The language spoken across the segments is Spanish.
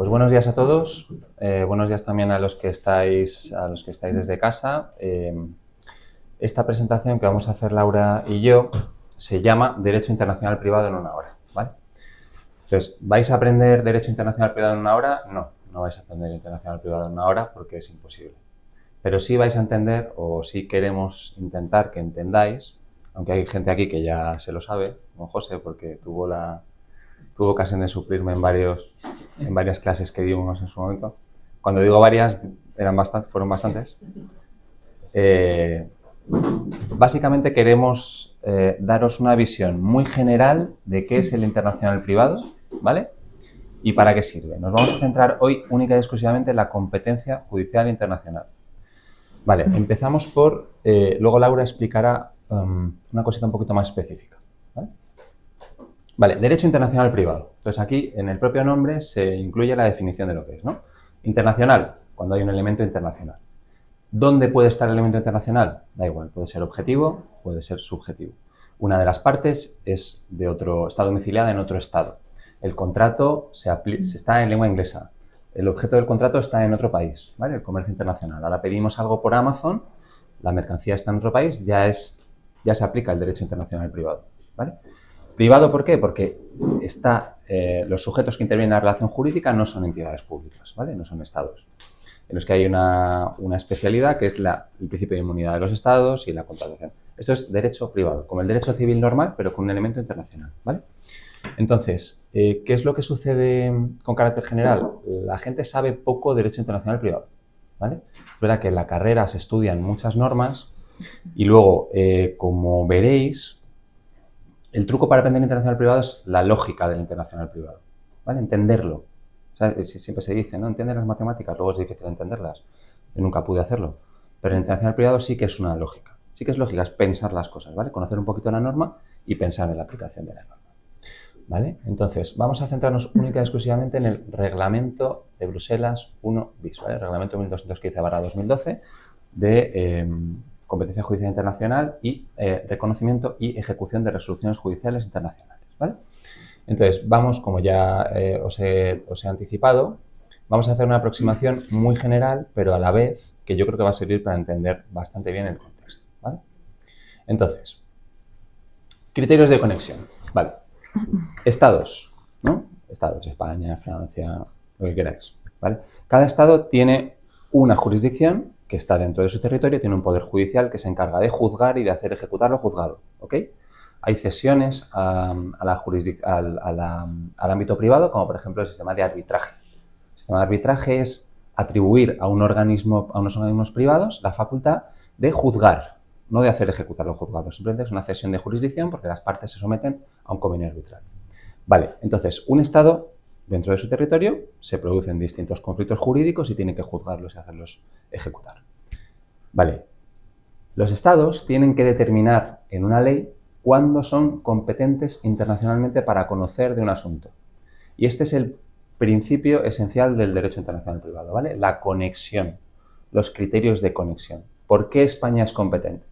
Pues buenos días a todos, buenos días también a los que estáis desde casa. Esta presentación que vamos a hacer Laura y yo se llama Derecho Internacional Privado en una hora, ¿vale? Entonces, ¿vais a aprender Derecho Internacional Privado en una hora? No vais a aprender Internacional Privado en una hora porque es imposible. Pero sí vais a entender, o sí queremos intentar que entendáis, aunque hay gente aquí que ya se lo sabe, como José, porque tuvo ocasión de suplirme en varias clases que dimos en su momento. Cuando digo varias, fueron bastantes. Básicamente queremos daros una visión muy general de qué es el internacional privado, ¿vale? Y para qué sirve. Nos vamos a centrar hoy única y exclusivamente en la competencia judicial internacional. Vale, empezamos por... luego Laura explicará una cosita un poquito más específica, ¿vale? Vale, Derecho Internacional Privado. Entonces aquí, en el propio nombre, se incluye la definición de lo que es, ¿no? Internacional, cuando hay un elemento internacional. ¿Dónde puede estar el elemento internacional? Da igual, puede ser objetivo, puede ser subjetivo. Una de las partes está domiciliada en otro estado. El contrato está en lengua inglesa. El objeto del contrato está en otro país, ¿vale? El comercio internacional. Ahora pedimos algo por Amazon, la mercancía está en otro país, ya se aplica el derecho internacional privado, ¿vale? Privado, ¿por qué? Porque los sujetos que intervienen en la relación jurídica no son entidades públicas, ¿vale? No son estados. En los que hay una especialidad que es el principio de inmunidad de los estados y la contratación. Esto es derecho privado, como el derecho civil normal, pero con un elemento internacional, ¿vale? Entonces, ¿qué es lo que sucede con carácter general? La gente sabe poco derecho internacional privado, ¿vale? Es verdad que en la carrera se estudian muchas normas y luego, como veréis, el truco para aprender internacional privado es la lógica del internacional privado, ¿vale? Entenderlo. O sea, siempre se dice, ¿no? Entiende las matemáticas, luego es difícil entenderlas. Yo nunca pude hacerlo. Pero el internacional privado sí que es una lógica. Sí que es lógica, es pensar las cosas, ¿vale? Conocer un poquito la norma y pensar en la aplicación de la norma, ¿vale? Entonces, vamos a centrarnos única y exclusivamente en el reglamento de Bruselas 1 bis, ¿vale? El reglamento 1215/2012 de competencia judicial internacional y reconocimiento y ejecución de resoluciones judiciales internacionales, ¿vale? Entonces, vamos, como ya os he anticipado, vamos a hacer una aproximación muy general, pero a la vez que yo creo que va a servir para entender bastante bien el contexto, ¿vale? Entonces, criterios de conexión, ¿vale? Estados, ¿no? Estados, España, Francia, lo que queráis, ¿vale? Cada estado tiene una jurisdicción que está dentro de su territorio, tiene un poder judicial que se encarga de juzgar y de hacer ejecutar lo juzgado, ¿ok? Hay cesiones al ámbito privado, como por ejemplo el sistema de arbitraje. El sistema de arbitraje es atribuir a unos organismos privados la facultad de juzgar, no de hacer ejecutar los juzgados. Simplemente es una cesión de jurisdicción porque las partes se someten a un convenio arbitral. Vale, entonces, un Estado, dentro de su territorio, se producen distintos conflictos jurídicos y tiene que juzgarlos y hacerlos ejecutar. Vale, los Estados tienen que determinar en una ley cuándo son competentes internacionalmente para conocer de un asunto. Y este es el principio esencial del derecho internacional privado, ¿vale? La conexión, los criterios de conexión. ¿Por qué España es competente?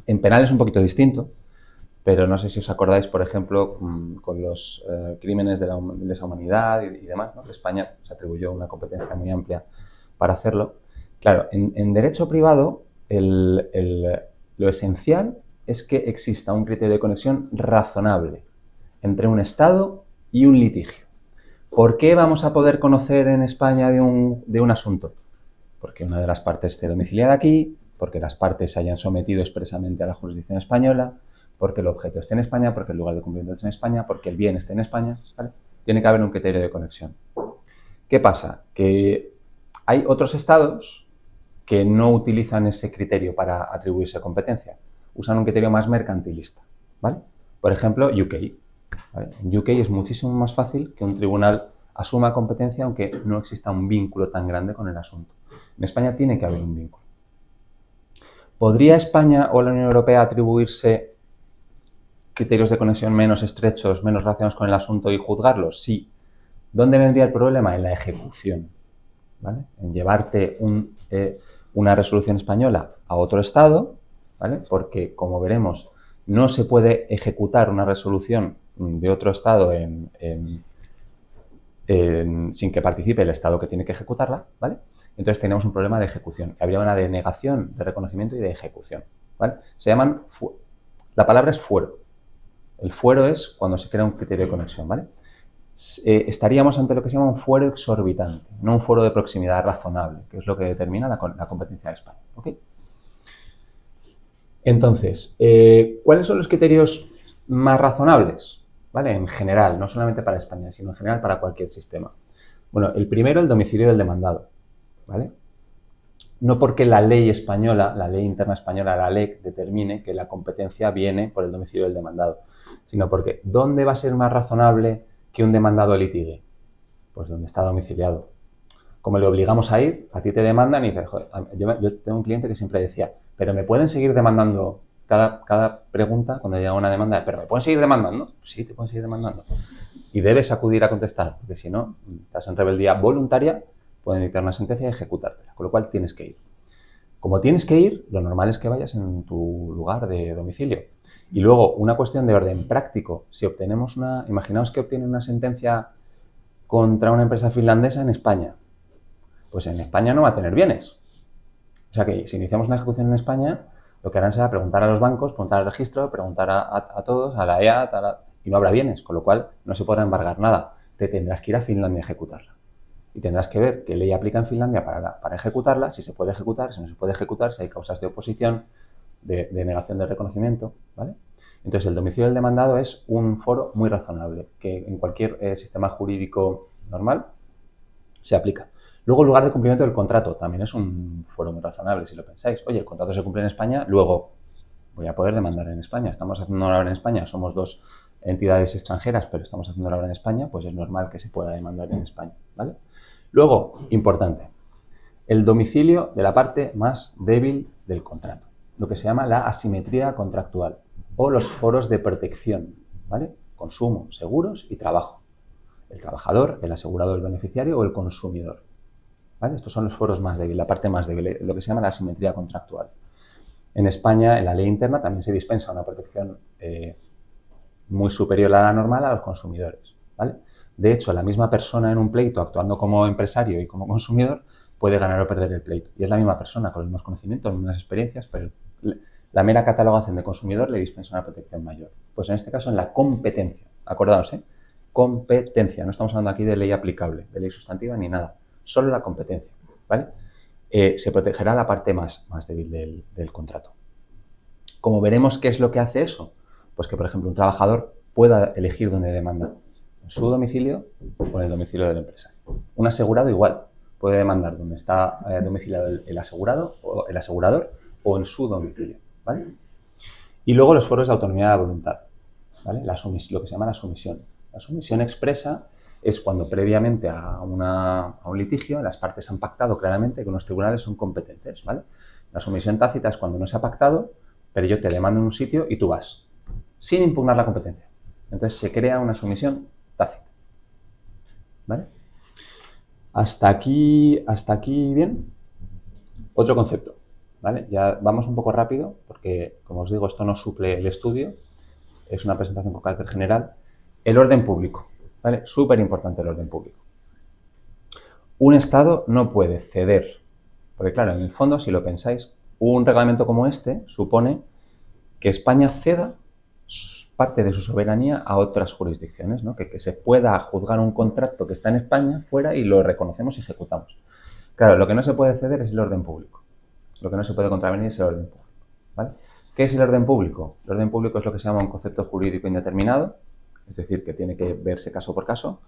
En penal es un poquito distinto, pero no sé si os acordáis, por ejemplo, con los crímenes de lesa humanidad y demás, ¿no? España se atribuyó una competencia muy amplia para hacerlo. Claro, en derecho privado lo esencial es que exista un criterio de conexión razonable entre un Estado y un litigio. ¿Por qué vamos a poder conocer en España de un asunto? Porque una de las partes esté domiciliada aquí, porque las partes se hayan sometido expresamente a la jurisdicción española, porque el objeto esté en España, porque el lugar de cumplimiento esté en España, porque el bien esté en España, ¿vale? Tiene que haber un criterio de conexión. ¿Qué pasa? Que hay otros estados que no utilizan ese criterio para atribuirse competencia. Usan un criterio más mercantilista, ¿vale? Por ejemplo, UK, ¿vale? En UK es muchísimo más fácil que un tribunal asuma competencia aunque no exista un vínculo tan grande con el asunto. En España tiene que haber un vínculo. ¿Podría España o la Unión Europea atribuirse criterios de conexión menos estrechos, menos relacionados con el asunto y juzgarlos? Sí. ¿Dónde vendría el problema? En la ejecución, ¿vale? En llevarte una resolución española a otro estado, ¿vale? Porque, como veremos, no se puede ejecutar una resolución de otro estado en sin que participe el Estado que tiene que ejecutarla, ¿vale? Entonces tenemos un problema de ejecución. Habría una denegación de reconocimiento y de ejecución, ¿vale? Se llaman, la palabra es fuero. El fuero es cuando se crea un criterio de conexión, ¿vale? Estaríamos ante lo que se llama un fuero exorbitante, no un fuero de proximidad razonable, que es lo que determina la competencia de España, ¿ok? Entonces, ¿cuáles son los criterios más razonables? ¿Vale? En general, no solamente para España, sino en general para cualquier sistema. Bueno, el primero, el domicilio del demandado, ¿vale? No porque la ley española, la ley interna española, la LEC, determine que la competencia viene por el domicilio del demandado, sino porque ¿dónde va a ser más razonable que un demandado litigue? Pues donde está domiciliado. Como le obligamos a ir, a ti te demandan y dices, joder, yo tengo un cliente que siempre decía, pero me pueden seguir demandando cada pregunta cuando llega una demanda, pero me pueden seguir demandando. Sí, te pueden seguir demandando. Y debes acudir a contestar, porque si no, estás en rebeldía voluntaria, pueden dictar una sentencia y ejecutártela, con lo cual tienes que ir. Como tienes que ir, lo normal es que vayas en tu lugar de domicilio. Y luego, una cuestión de orden práctico. Si obtenemos imaginaos que obtiene una sentencia contra una empresa finlandesa en España. Pues en España no va a tener bienes. O sea que si iniciamos una ejecución en España, lo que harán será preguntar a los bancos, preguntar al registro, preguntar a todos, a la EAT, y no habrá bienes, con lo cual no se podrá embargar nada. Te tendrás que ir a Finlandia a ejecutarla. Y tendrás que ver qué ley aplica en Finlandia para ejecutarla, si se puede ejecutar, si no se puede ejecutar, si hay causas de oposición, de negación de reconocimiento, ¿vale? Entonces, el domicilio del demandado es un foro muy razonable, que en cualquier sistema jurídico normal se aplica. Luego, el lugar de cumplimiento del contrato también es un foro muy razonable, si lo pensáis. Oye, el contrato se cumple en España, luego voy a poder demandar en España. Estamos haciendo una obra en España, somos dos entidades extranjeras, pero estamos haciendo la obra en España, pues es normal que se pueda demandar en España, ¿vale? Luego, importante, el domicilio de la parte más débil del contrato, lo que se llama la asimetría contractual o los foros de protección, ¿vale? Consumo, seguros y trabajo. El trabajador, el asegurado, el beneficiario o el consumidor, ¿vale? Estos son los foros más débiles, la parte más débil, lo que se llama la asimetría contractual. En España, en la ley interna, también se dispensa una protección muy superior a la normal a los consumidores, ¿vale? De hecho, la misma persona en un pleito, actuando como empresario y como consumidor, puede ganar o perder el pleito. Y es la misma persona, con los mismos conocimientos, las mismas experiencias, pero la mera catalogación de consumidor le dispensa una protección mayor. Pues en este caso, en la competencia. Acordaos, competencia. No estamos hablando aquí de ley aplicable, de ley sustantiva ni nada. Solo la competencia, ¿vale? Se protegerá la parte más débil del contrato. Como veremos, ¿qué es lo que hace eso? Pues que, por ejemplo, un trabajador pueda elegir dónde demanda, en su domicilio o en el domicilio del empresario. Un asegurado igual, puede demandar donde está domiciliado el asegurado o el asegurador o en su domicilio, ¿vale? Y luego los foros de autonomía de la voluntad, ¿vale? Lo que se llama la sumisión. La sumisión expresa es cuando previamente a un litigio las partes han pactado claramente que unos tribunales son competentes, ¿vale? La sumisión tácita es cuando no se ha pactado, pero yo te demando en un sitio y tú vas, sin impugnar la competencia. Entonces se crea una sumisión tácita, ¿vale? Hasta aquí bien. Otro concepto, ¿vale? Ya vamos un poco rápido porque, como os digo, esto no suple el estudio, es una presentación con carácter general. El orden público, ¿vale? Súper importante el orden público. Un Estado no puede ceder, porque claro, en el fondo, si lo pensáis, un reglamento como este supone que España ceda parte de su soberanía a otras jurisdicciones, ¿no? Que se pueda juzgar un contrato que está en España fuera y lo reconocemos y ejecutamos. Claro, lo que no se puede ceder es el orden público. Lo que no se puede contravenir es el orden público, ¿vale? ¿Qué es el orden público? El orden público es lo que se llama un concepto jurídico indeterminado, es decir, que tiene que verse caso por caso,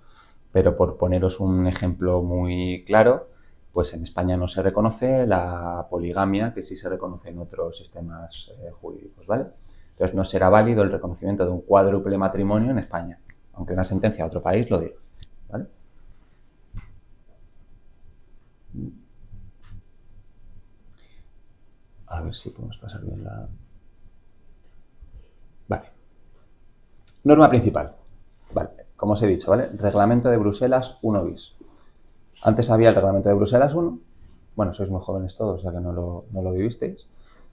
pero por poneros un ejemplo muy claro, pues en España no se reconoce la poligamia, que sí se reconoce en otros sistemas jurídicos, ¿vale? Entonces no será válido el reconocimiento de un cuádruple matrimonio en España, aunque una sentencia a otro país lo diga, ¿vale? A ver si podemos pasar bien la... Vale. Norma principal. Vale, como os he dicho, ¿vale? Reglamento de Bruselas 1 bis. Antes había el reglamento de Bruselas 1. Bueno, sois muy jóvenes todos, o sea que no lo vivisteis.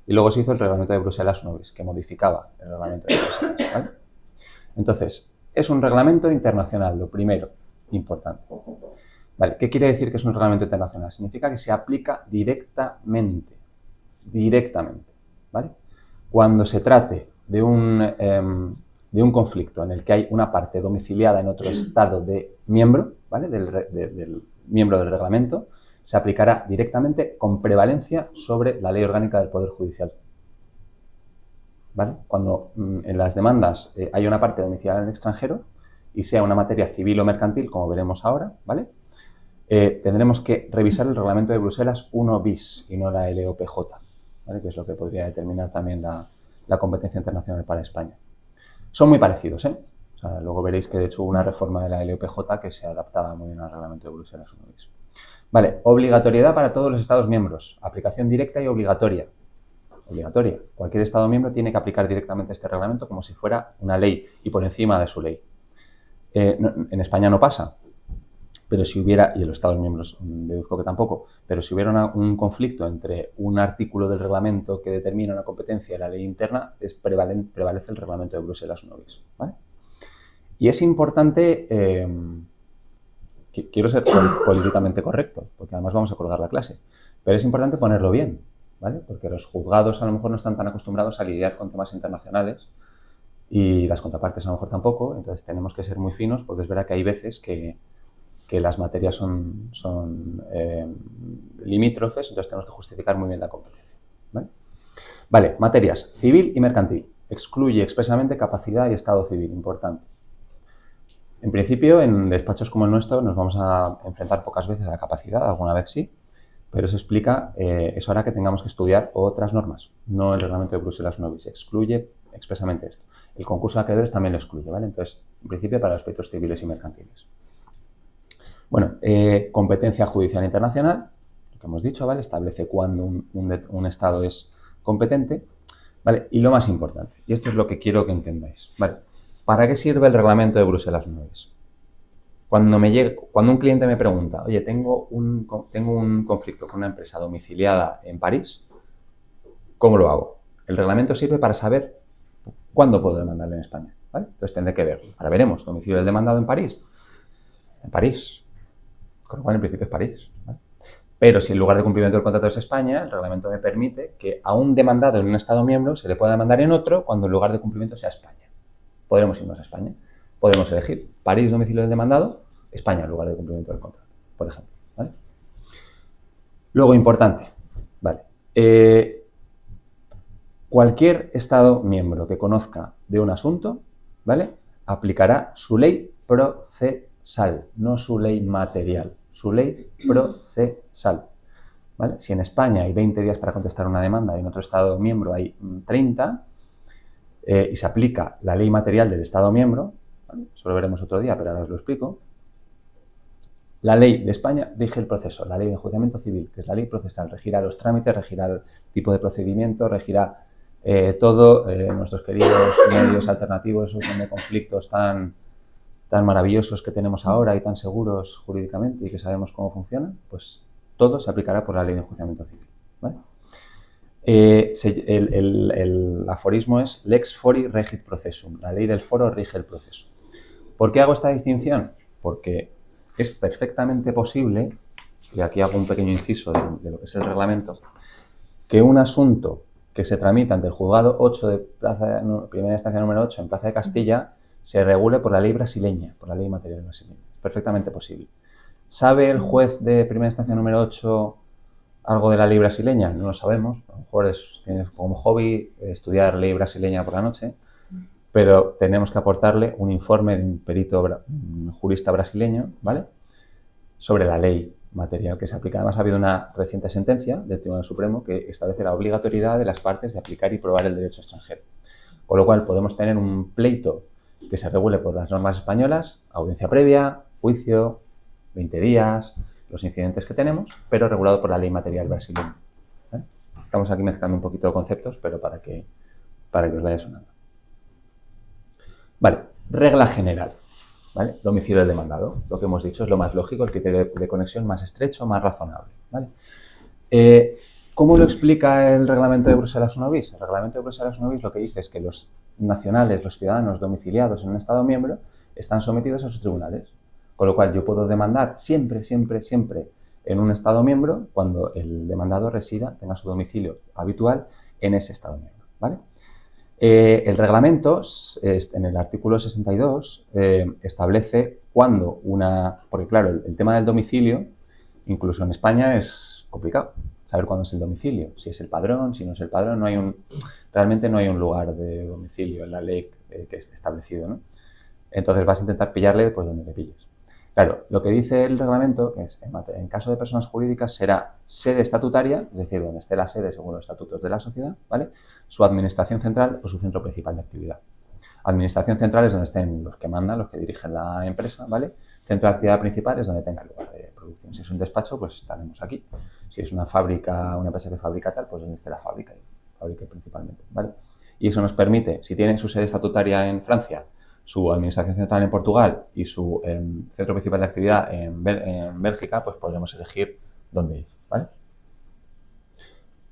Y luego se hizo el reglamento de Bruselas 1 bis, que modificaba el reglamento de Bruselas, ¿vale? Entonces, es un reglamento internacional, lo primero. importante. Vale, ¿qué quiere decir que es un reglamento internacional? Significa que se aplica directamente, ¿vale? Cuando se trate de un conflicto en el que hay una parte domiciliada en otro estado de miembro, ¿vale? Del miembro del reglamento, se aplicará directamente con prevalencia sobre la ley orgánica del Poder Judicial. ¿Vale? Cuando en las demandas hay una parte domiciliada en el extranjero y sea una materia civil o mercantil, como veremos ahora, ¿vale? Tendremos que revisar el reglamento de Bruselas 1 bis y no la LOPJ, ¿vale? Que es lo que podría determinar también la competencia internacional para España. Son muy parecidos, ¿eh? O sea, luego veréis que de hecho hubo una reforma de la LOPJ que se adaptaba muy bien al reglamento de Bruselas 1 bis. Vale, obligatoriedad para todos los Estados miembros, aplicación directa y obligatoria. Obligatoria. Cualquier Estado miembro tiene que aplicar directamente este reglamento como si fuera una ley y por encima de su ley. En España no pasa, pero si hubiera, y en los Estados miembros deduzco que tampoco, pero si hubiera un conflicto entre un artículo del reglamento que determina una competencia y la ley interna, prevalece el reglamento de Bruselas 1 bis, ¿vale? Y es importante, quiero ser políticamente correcto, porque además vamos a colgar la clase, pero es importante ponerlo bien, ¿vale? Porque los juzgados a lo mejor no están tan acostumbrados a lidiar con temas internacionales y las contrapartes a lo mejor tampoco, entonces tenemos que ser muy finos porque es verdad que hay veces que las materias son limítrofes, entonces tenemos que justificar muy bien la competencia, ¿vale? Vale, materias civil y mercantil. Excluye expresamente capacidad y estado civil, importante. En principio, en despachos como el nuestro nos vamos a enfrentar pocas veces a la capacidad, alguna vez sí, pero eso explica, eso hará que tengamos que estudiar otras normas, no el reglamento de Bruselas 1 bis, excluye expresamente esto. El concurso de acreedores también lo excluye, ¿vale? Entonces, en principio, para los aspectos civiles y mercantiles. Bueno, competencia judicial internacional, lo que hemos dicho, ¿vale? Establece cuándo un Estado es competente, ¿vale? Y lo más importante, y esto es lo que quiero que entendáis, ¿vale? ¿Para qué sirve el reglamento de Bruselas 1 bis? Cuando un cliente me pregunta, oye, tengo un conflicto con una empresa domiciliada en París, ¿cómo lo hago? El reglamento sirve para saber cuándo puedo demandarle en España, ¿vale? Entonces tendré que verlo. Ahora veremos, domicilio del demandado en París. En París. Con lo cual, en principio, es París, ¿vale? Pero si el lugar de cumplimiento del contrato es España, el reglamento me permite que a un demandado en un Estado miembro se le pueda demandar en otro cuando el lugar de cumplimiento sea España. Podremos irnos a España. Podemos elegir París, domicilio del demandado, España, lugar de cumplimiento del contrato, por ejemplo, ¿vale? Luego, importante, ¿vale? Cualquier Estado miembro que conozca de un asunto, ¿vale? Aplicará su ley procesal, no su ley material, su ley procesal, ¿vale? Si en España hay 20 días para contestar una demanda y en otro Estado miembro hay 30, y se aplica la ley material del Estado miembro, ¿vale? Eso lo veremos otro día, pero ahora os lo explico. La ley de España rige el proceso, la ley de enjuiciamiento civil, que es la ley procesal, regirá los trámites, regirá el tipo de procedimiento, regirá todo. Nuestros queridos medios alternativos, solución de conflictos tan maravillosos que tenemos ahora y tan seguros jurídicamente y que sabemos cómo funcionan, pues todo se aplicará por la ley de enjuiciamiento civil, ¿vale? El aforismo es lex fori regit processum, la ley del foro rige el proceso. ¿Por qué hago esta distinción? Porque es perfectamente posible, y aquí hago un pequeño inciso de lo que es el reglamento, que un asunto que se tramita ante el juzgado 8 de primera instancia número 8 en Plaza de Castilla se regule por la ley brasileña, por la ley material brasileña. Perfectamente posible. ¿Sabe el juez de primera instancia número 8 algo de la ley brasileña? No lo sabemos. A lo mejor tiene como hobby estudiar ley brasileña por la noche, pero tenemos que aportarle un informe de un perito, un jurista brasileño, ¿vale?, sobre la ley material que se aplica. Además, ha habido una reciente sentencia del Tribunal Supremo que establece la obligatoriedad de las partes de aplicar y probar el derecho extranjero. Con lo cual, podemos tener un pleito que se regule por las normas españolas, audiencia previa, juicio, 20 días, los incidentes que tenemos, pero regulado por la ley material brasileña, ¿vale? Estamos aquí mezclando un poquito de conceptos, pero para que os vaya sonando. Vale, regla general, ¿vale? Domicilio del demandado, lo que hemos dicho es lo más lógico, el criterio de conexión más estrecho, más razonable, ¿vale? ¿Cómo lo explica el reglamento de Bruselas 1 bis? El reglamento de Bruselas 1 bis lo que dice es que los nacionales, los ciudadanos domiciliados en un Estado miembro, están sometidos a sus tribunales. Con lo cual yo puedo demandar siempre, siempre, siempre en un Estado miembro cuando el demandado resida, tenga su domicilio habitual en ese Estado miembro, ¿vale? El reglamento, en el artículo 62, establece cuándo porque claro, el tema del domicilio, incluso en España, es complicado saber cuándo es el domicilio, si es el padrón, si no es el padrón, realmente no hay un lugar de domicilio en la ley que esté establecido, ¿no? Entonces vas a intentar pillarle pues donde le pilles. Claro, lo que dice el reglamento es que en caso de personas jurídicas será sede estatutaria, es decir, donde esté la sede según los estatutos de la sociedad, ¿vale? Su administración central o su centro principal de actividad. Administración central es donde estén los que mandan, los que dirigen la empresa, ¿vale? Centro de actividad principal es donde tenga lugar de producción. Si es un despacho, pues estaremos aquí. Si es una fábrica, una empresa que fabrica tal, pues donde esté la fábrica principalmente, ¿vale? Y eso nos permite, si tienen su sede estatutaria en Francia, su administración central en Portugal y su centro principal de actividad en Bélgica, pues podremos elegir dónde ir, ¿vale?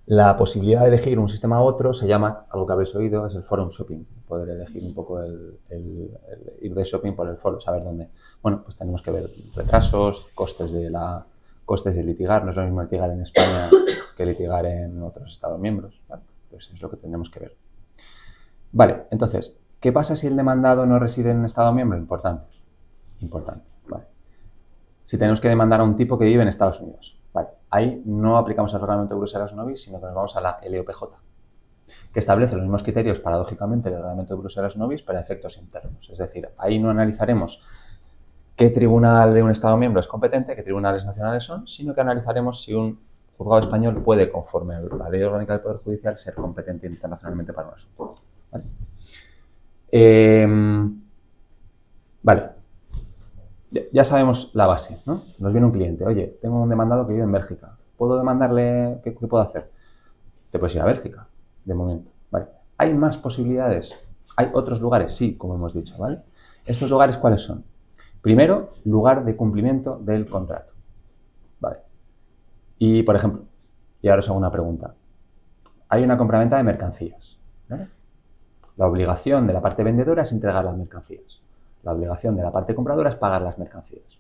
La posibilidad de elegir un sistema u otro se llama, algo que habéis oído, es el forum shopping. Poder elegir un poco el ir de shopping por el foro, saber dónde. Bueno, pues tenemos que ver retrasos, costes de litigar. No es lo mismo litigar en España que litigar en otros Estados miembros, ¿vale? Pues es lo que tenemos que ver. Vale, entonces, ¿qué pasa si el demandado no reside en un Estado miembro? Importante, ¿vale? Si tenemos que demandar a un tipo que vive en Estados Unidos, ¿vale? Ahí no aplicamos el reglamento de Bruselas Novis, sino que nos vamos a la LOPJ, que establece los mismos criterios, paradójicamente, del reglamento de Bruselas Novis para efectos internos. Es decir, ahí no analizaremos qué tribunal de un Estado miembro es competente, qué tribunales nacionales son, sino que analizaremos si un juzgado español puede, conforme a la Ley Orgánica del Poder Judicial, ser competente internacionalmente para un asunto, ¿vale? Vale, ya sabemos la base, ¿no? Nos viene un cliente, oye, tengo un demandado que vive en Bélgica, ¿puedo demandarle? ¿Qué puedo hacer? Te puedes ir a Bélgica, de momento, ¿vale? ¿Hay más posibilidades? ¿Hay otros lugares? Sí, como hemos dicho, ¿vale? ¿Estos lugares cuáles son? Primero, lugar de cumplimiento del contrato, ¿vale? Y, por ejemplo, y ahora os hago una pregunta. Hay una compraventa de mercancías, ¿vale? La obligación de la parte vendedora es entregar las mercancías. La obligación de la parte compradora es pagar las mercancías.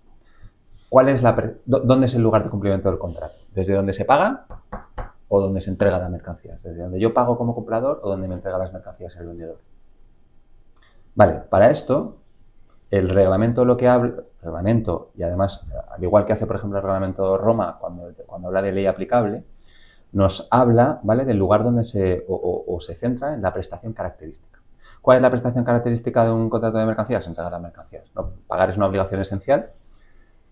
¿Dónde es el lugar de cumplimiento del contrato? ¿Desde donde se paga o donde se entregan las mercancías? ¿Desde donde yo pago como comprador o donde me entrega las mercancías el vendedor? Vale, para esto, el reglamento y además, al igual que hace, por ejemplo, el reglamento Roma, cuando habla de ley aplicable, nos habla, ¿vale?, del lugar donde se centra en la prestación característica. ¿Cuál es la prestación característica de un contrato de mercancías? Entregar las mercancías, ¿no? Pagar es una obligación esencial,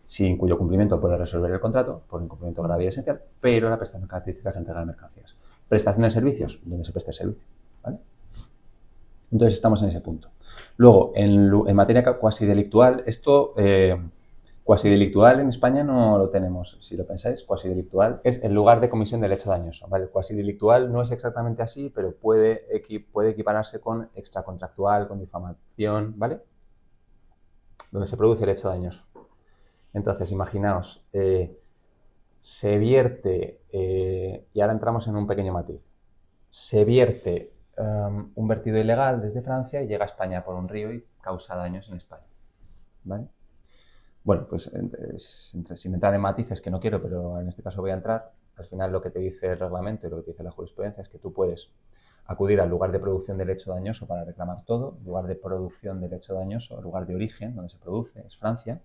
sin cuyo cumplimiento puede resolver el contrato, por incumplimiento grave y esencial, pero la prestación característica es entregar mercancías. Prestación de servicios, donde se preste el servicio, ¿vale? Entonces estamos en ese punto. Luego, en materia cuasi delictual, esto cuasi delictual en España no lo tenemos, si lo pensáis. Cuasi delictual es el lugar de comisión del hecho dañoso, ¿vale? Cuasi delictual no es exactamente así, pero puede equipararse con extracontractual, con difamación, ¿vale? Donde se produce el hecho dañoso. Entonces, imaginaos, se vierte, y ahora entramos en un pequeño matiz, se vierte un vertido ilegal desde Francia y llega a España por un río y causa daños en España, ¿vale? Bueno, pues sin entrar en matices, que no quiero, pero en este caso voy a entrar, al final lo que te dice el reglamento y lo que te dice la jurisprudencia es que tú puedes acudir al lugar de producción del hecho dañoso para reclamar todo, lugar de producción del hecho dañoso, lugar de origen, donde se produce, es Francia,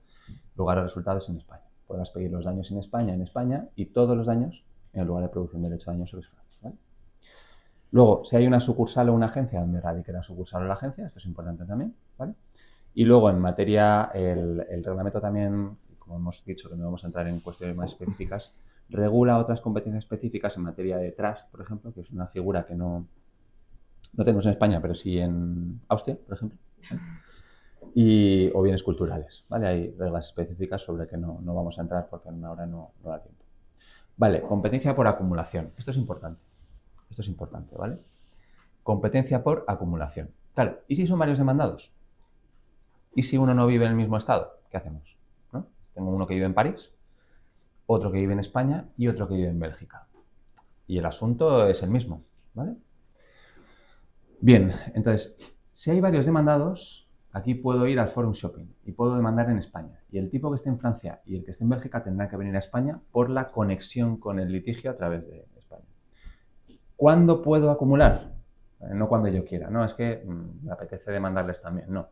lugar de resultados en España. Podrás pedir los daños en España, y todos los daños en el lugar de producción del hecho dañoso, que es Francia, ¿vale? Luego, si hay una sucursal o una agencia donde radique la sucursal o la agencia, esto es importante también, ¿vale? Y luego, en materia, el reglamento también, como hemos dicho que no vamos a entrar en cuestiones más específicas, regula otras competencias específicas en materia de trust, por ejemplo, que es una figura que no tenemos en España, pero sí en Austria, por ejemplo, ¿vale? O bienes culturales, ¿vale? Hay reglas específicas sobre que no vamos a entrar porque ahora no da tiempo. Vale, competencia por acumulación. Esto es importante, ¿vale? Competencia por acumulación. Claro, ¿y si son varios demandados? ¿Y si uno no vive en el mismo estado? ¿Qué hacemos? ¿No? Tengo uno que vive en París, otro que vive en España y otro que vive en Bélgica. Y el asunto es el mismo, ¿vale? Bien, entonces, si hay varios demandados, aquí puedo ir al Forum Shopping y puedo demandar en España. Y el tipo que esté en Francia y el que esté en Bélgica tendrán que venir a España por la conexión con el litigio a través de España. ¿Cuándo puedo acumular? No cuando yo quiera, no, es que me apetece demandarles también, no.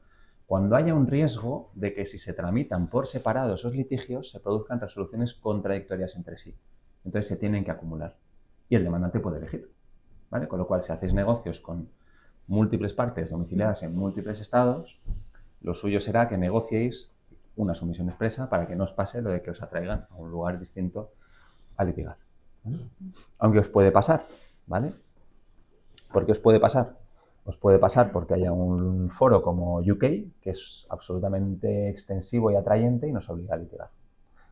Cuando haya un riesgo de que si se tramitan por separado esos litigios se produzcan resoluciones contradictorias entre sí. Entonces se tienen que acumular y el demandante puede elegir, ¿vale? Con lo cual, si hacéis negocios con múltiples partes domiciliadas en múltiples estados, lo suyo será que negociéis una sumisión expresa para que no os pase lo de que os atraigan a un lugar distinto a litigar, ¿vale? Aunque os puede pasar, ¿vale? ¿Por qué os puede pasar? Os puede pasar porque haya un foro como UK, que es absolutamente extensivo y atrayente y nos obliga a litigar.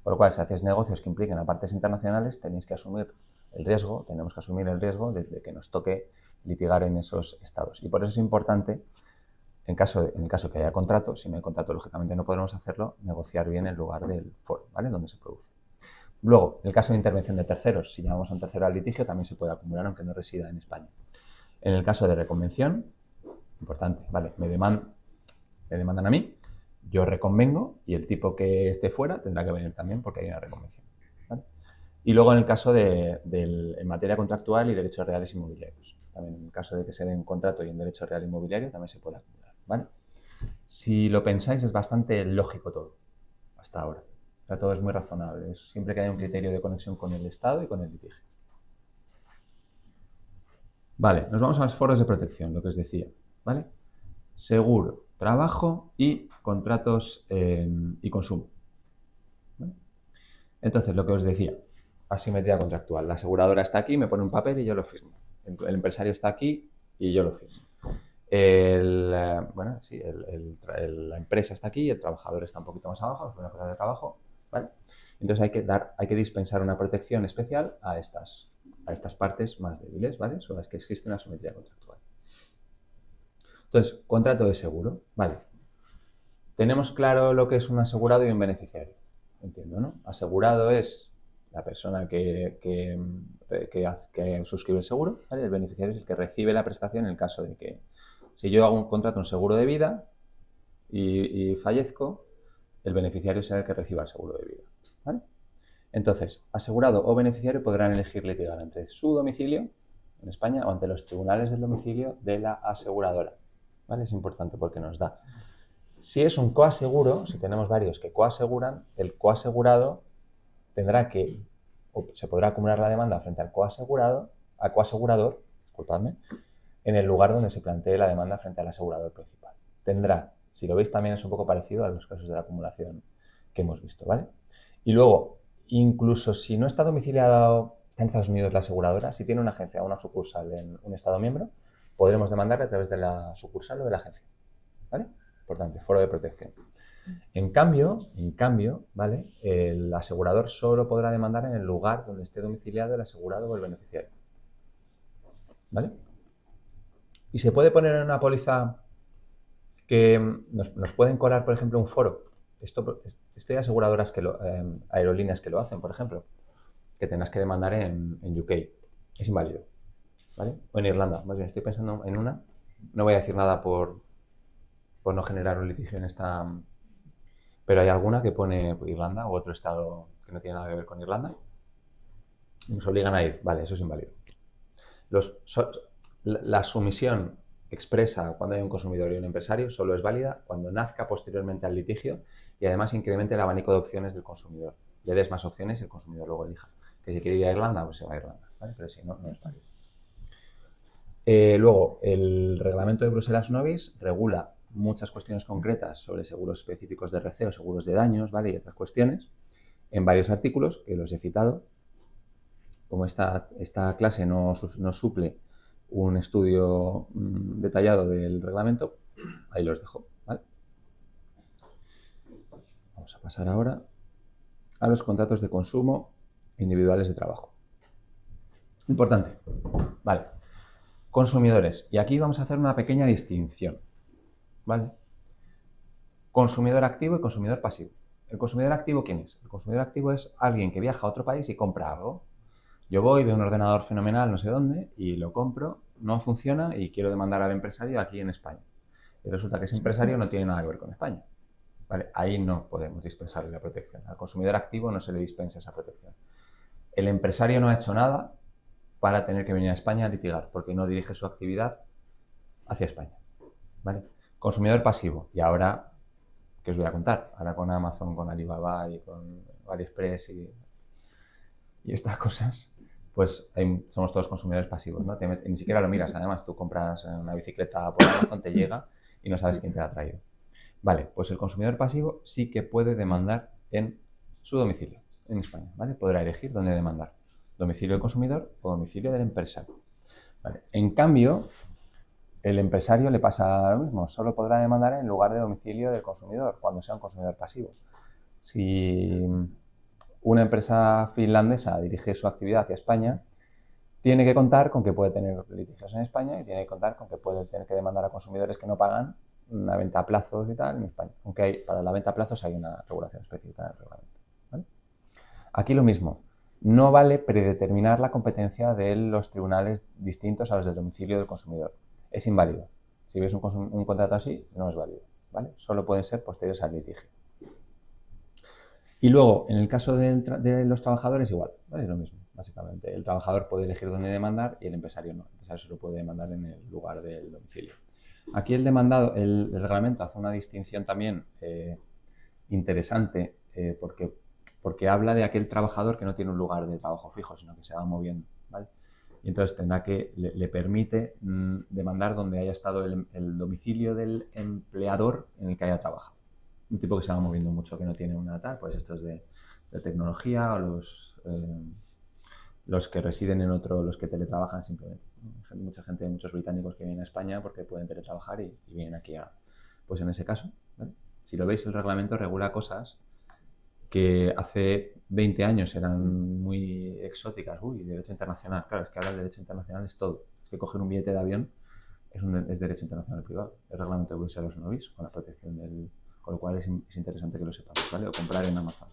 Por lo cual, si hacéis negocios que impliquen a partes internacionales, tenéis que asumir el riesgo, tenemos que asumir el riesgo de que nos toque litigar en esos estados. Y por eso es importante, en el caso que haya contrato, si no hay contrato, lógicamente no podremos hacerlo, negociar bien el lugar del foro, ¿vale? Donde se produce. Luego, en el caso de intervención de terceros, si llamamos a un tercero al litigio, también se puede acumular aunque no resida en España. En el caso de reconvención, importante, ¿vale? Me demandan a mí, yo reconvengo y el tipo que esté fuera tendrá que venir también porque hay una reconvención, ¿vale? Y luego en el caso en materia contractual y derechos reales inmobiliarios. También en el caso de que se dé un contrato y un derecho real inmobiliario también se puede acumular, ¿vale? Si lo pensáis es bastante lógico todo, hasta ahora. O sea, todo es muy razonable. Siempre que haya un criterio de conexión con el Estado y con el litigio. Vale, nos vamos a los foros de protección, lo que os decía, ¿vale? Seguro, trabajo y contratos y consumo, ¿vale? Entonces, lo que os decía, asimetría contractual. La aseguradora está aquí, me pone un papel y yo lo firmo. El empresario está aquí y yo lo firmo. La empresa está aquí y el trabajador está un poquito más abajo, es una cosa de trabajo, ¿vale? Entonces hay que dispensar una protección especial a estas partes más débiles, ¿vale? Son las que existe una asimetría contractual. Entonces, contrato de seguro, ¿vale? Tenemos claro lo que es un asegurado y un beneficiario, entiendo, ¿no? Asegurado es la persona que suscribe el seguro, ¿vale? El beneficiario es el que recibe la prestación en el caso de que, si yo hago un contrato, un seguro de vida y fallezco, el beneficiario será el que reciba el seguro de vida, ¿vale? Entonces, asegurado o beneficiario podrán elegir litigar entre su domicilio en España o ante los tribunales del domicilio de la aseguradora, ¿vale? Es importante porque nos da. Si es un coaseguro, si tenemos varios que coaseguran, el coasegurado se podrá acumular la demanda frente al coasegurador, disculpadme, en el lugar donde se plantee la demanda frente al asegurador principal. Si lo veis también es un poco parecido a los casos de la acumulación que hemos visto, ¿vale? Y luego, incluso si no está domiciliado, está en Estados Unidos la aseguradora, si tiene una agencia o una sucursal en un estado miembro, podremos demandarle a través de la sucursal o de la agencia, ¿vale? Importante, foro de protección. En cambio, ¿vale? El asegurador solo podrá demandar en el lugar donde esté domiciliado el asegurado o el beneficiario, ¿vale? Y se puede poner en una póliza que nos pueden colar, por ejemplo, un foro. Esto hay aseguradoras aerolíneas que lo hacen, por ejemplo, que tengas que demandar en UK. Es inválido, ¿vale? O en Irlanda. Más bien, estoy pensando en una. No voy a decir nada por no generar un litigio en esta. Pero hay alguna que pone Irlanda u otro estado que no tiene nada que ver con Irlanda. Y nos obligan a ir. Vale, eso es inválido. La sumisión expresa cuando hay un consumidor y un empresario solo es válida cuando nazca posteriormente al litigio y además incremente el abanico de opciones del consumidor. Le des más opciones y el consumidor luego elija. Que si quiere ir a Irlanda, pues se va a Irlanda, ¿vale? Pero si no, no es válido. Luego, el reglamento de Bruselas Novis regula muchas cuestiones concretas sobre seguros específicos de RC o seguros de daños, ¿vale? Y otras cuestiones en varios artículos que los he citado. Como esta clase no suple un estudio detallado del reglamento, ahí los dejo, ¿vale? Vamos a pasar ahora a los contratos de consumo individuales de trabajo. Importante, ¿vale? Consumidores. Y aquí vamos a hacer una pequeña distinción, ¿vale? Consumidor activo y consumidor pasivo. ¿El consumidor activo quién es? El consumidor activo es alguien que viaja a otro país y compra algo. Yo voy, veo un ordenador fenomenal no sé dónde y lo compro, no funciona y quiero demandar al empresario aquí en España. Y resulta que ese empresario no tiene nada que ver con España. ¿Vale? Ahí no podemos dispensarle la protección. Al consumidor activo no se le dispensa esa protección. El empresario no ha hecho nada para tener que venir a España a litigar, porque no dirige su actividad hacia España. ¿Vale? Consumidor pasivo. Y ahora, ¿qué os voy a contar? Ahora con Amazon, con Alibaba y con AliExpress y estas cosas, pues somos todos consumidores pasivos, ¿no? Ni siquiera lo miras, además, tú compras una bicicleta por Amazon, te llega y no sabes quién te la ha traído. Vale, pues el consumidor pasivo sí que puede demandar en su domicilio, en España, ¿vale? Podrá elegir dónde demandar, domicilio del consumidor o domicilio del empresario. ¿Vale? En cambio, el empresario le pasa lo mismo, solo podrá demandar en lugar de domicilio del consumidor, cuando sea un consumidor pasivo. Si una empresa finlandesa dirige su actividad hacia España, tiene que contar con que puede tener litigios en España y tiene que contar con que puede tener que demandar a consumidores que no pagan una venta a plazos y tal en España. Aunque para la venta a plazos hay una regulación específica en el reglamento. ¿Vale? Aquí lo mismo. No vale predeterminar la competencia de los tribunales distintos a los del domicilio del consumidor. Es inválido. Si ves un contrato así, no es válido. ¿Vale? Solo pueden ser posteriores al litigio. Y luego, en el caso de los trabajadores, igual, ¿vale? Es lo mismo, básicamente. El trabajador puede elegir dónde demandar y el empresario no. El empresario solo puede demandar en el lugar del domicilio. Aquí el reglamento hace una distinción también interesante porque habla de aquel trabajador que no tiene un lugar de trabajo fijo, sino que se va moviendo, ¿vale? Y entonces le permite demandar donde haya estado el domicilio del empleador en el que haya trabajado. Un tipo que se va moviendo mucho, que no tiene una tal, pues esto es de tecnología o los que residen en otro, los que teletrabajan simplemente. Mucha gente, muchos británicos que vienen a España porque pueden teletrabajar y vienen aquí pues en ese caso, ¿vale? Si lo veis, el reglamento regula cosas que hace 20 años eran muy exóticas. Uy, derecho internacional. Claro, es que ahora el derecho internacional es todo. Es que coger un billete de avión es derecho internacional privado. El reglamento de Bruselas no veis con la protección con lo cual es interesante que lo sepamos, ¿vale? O comprar en Amazon.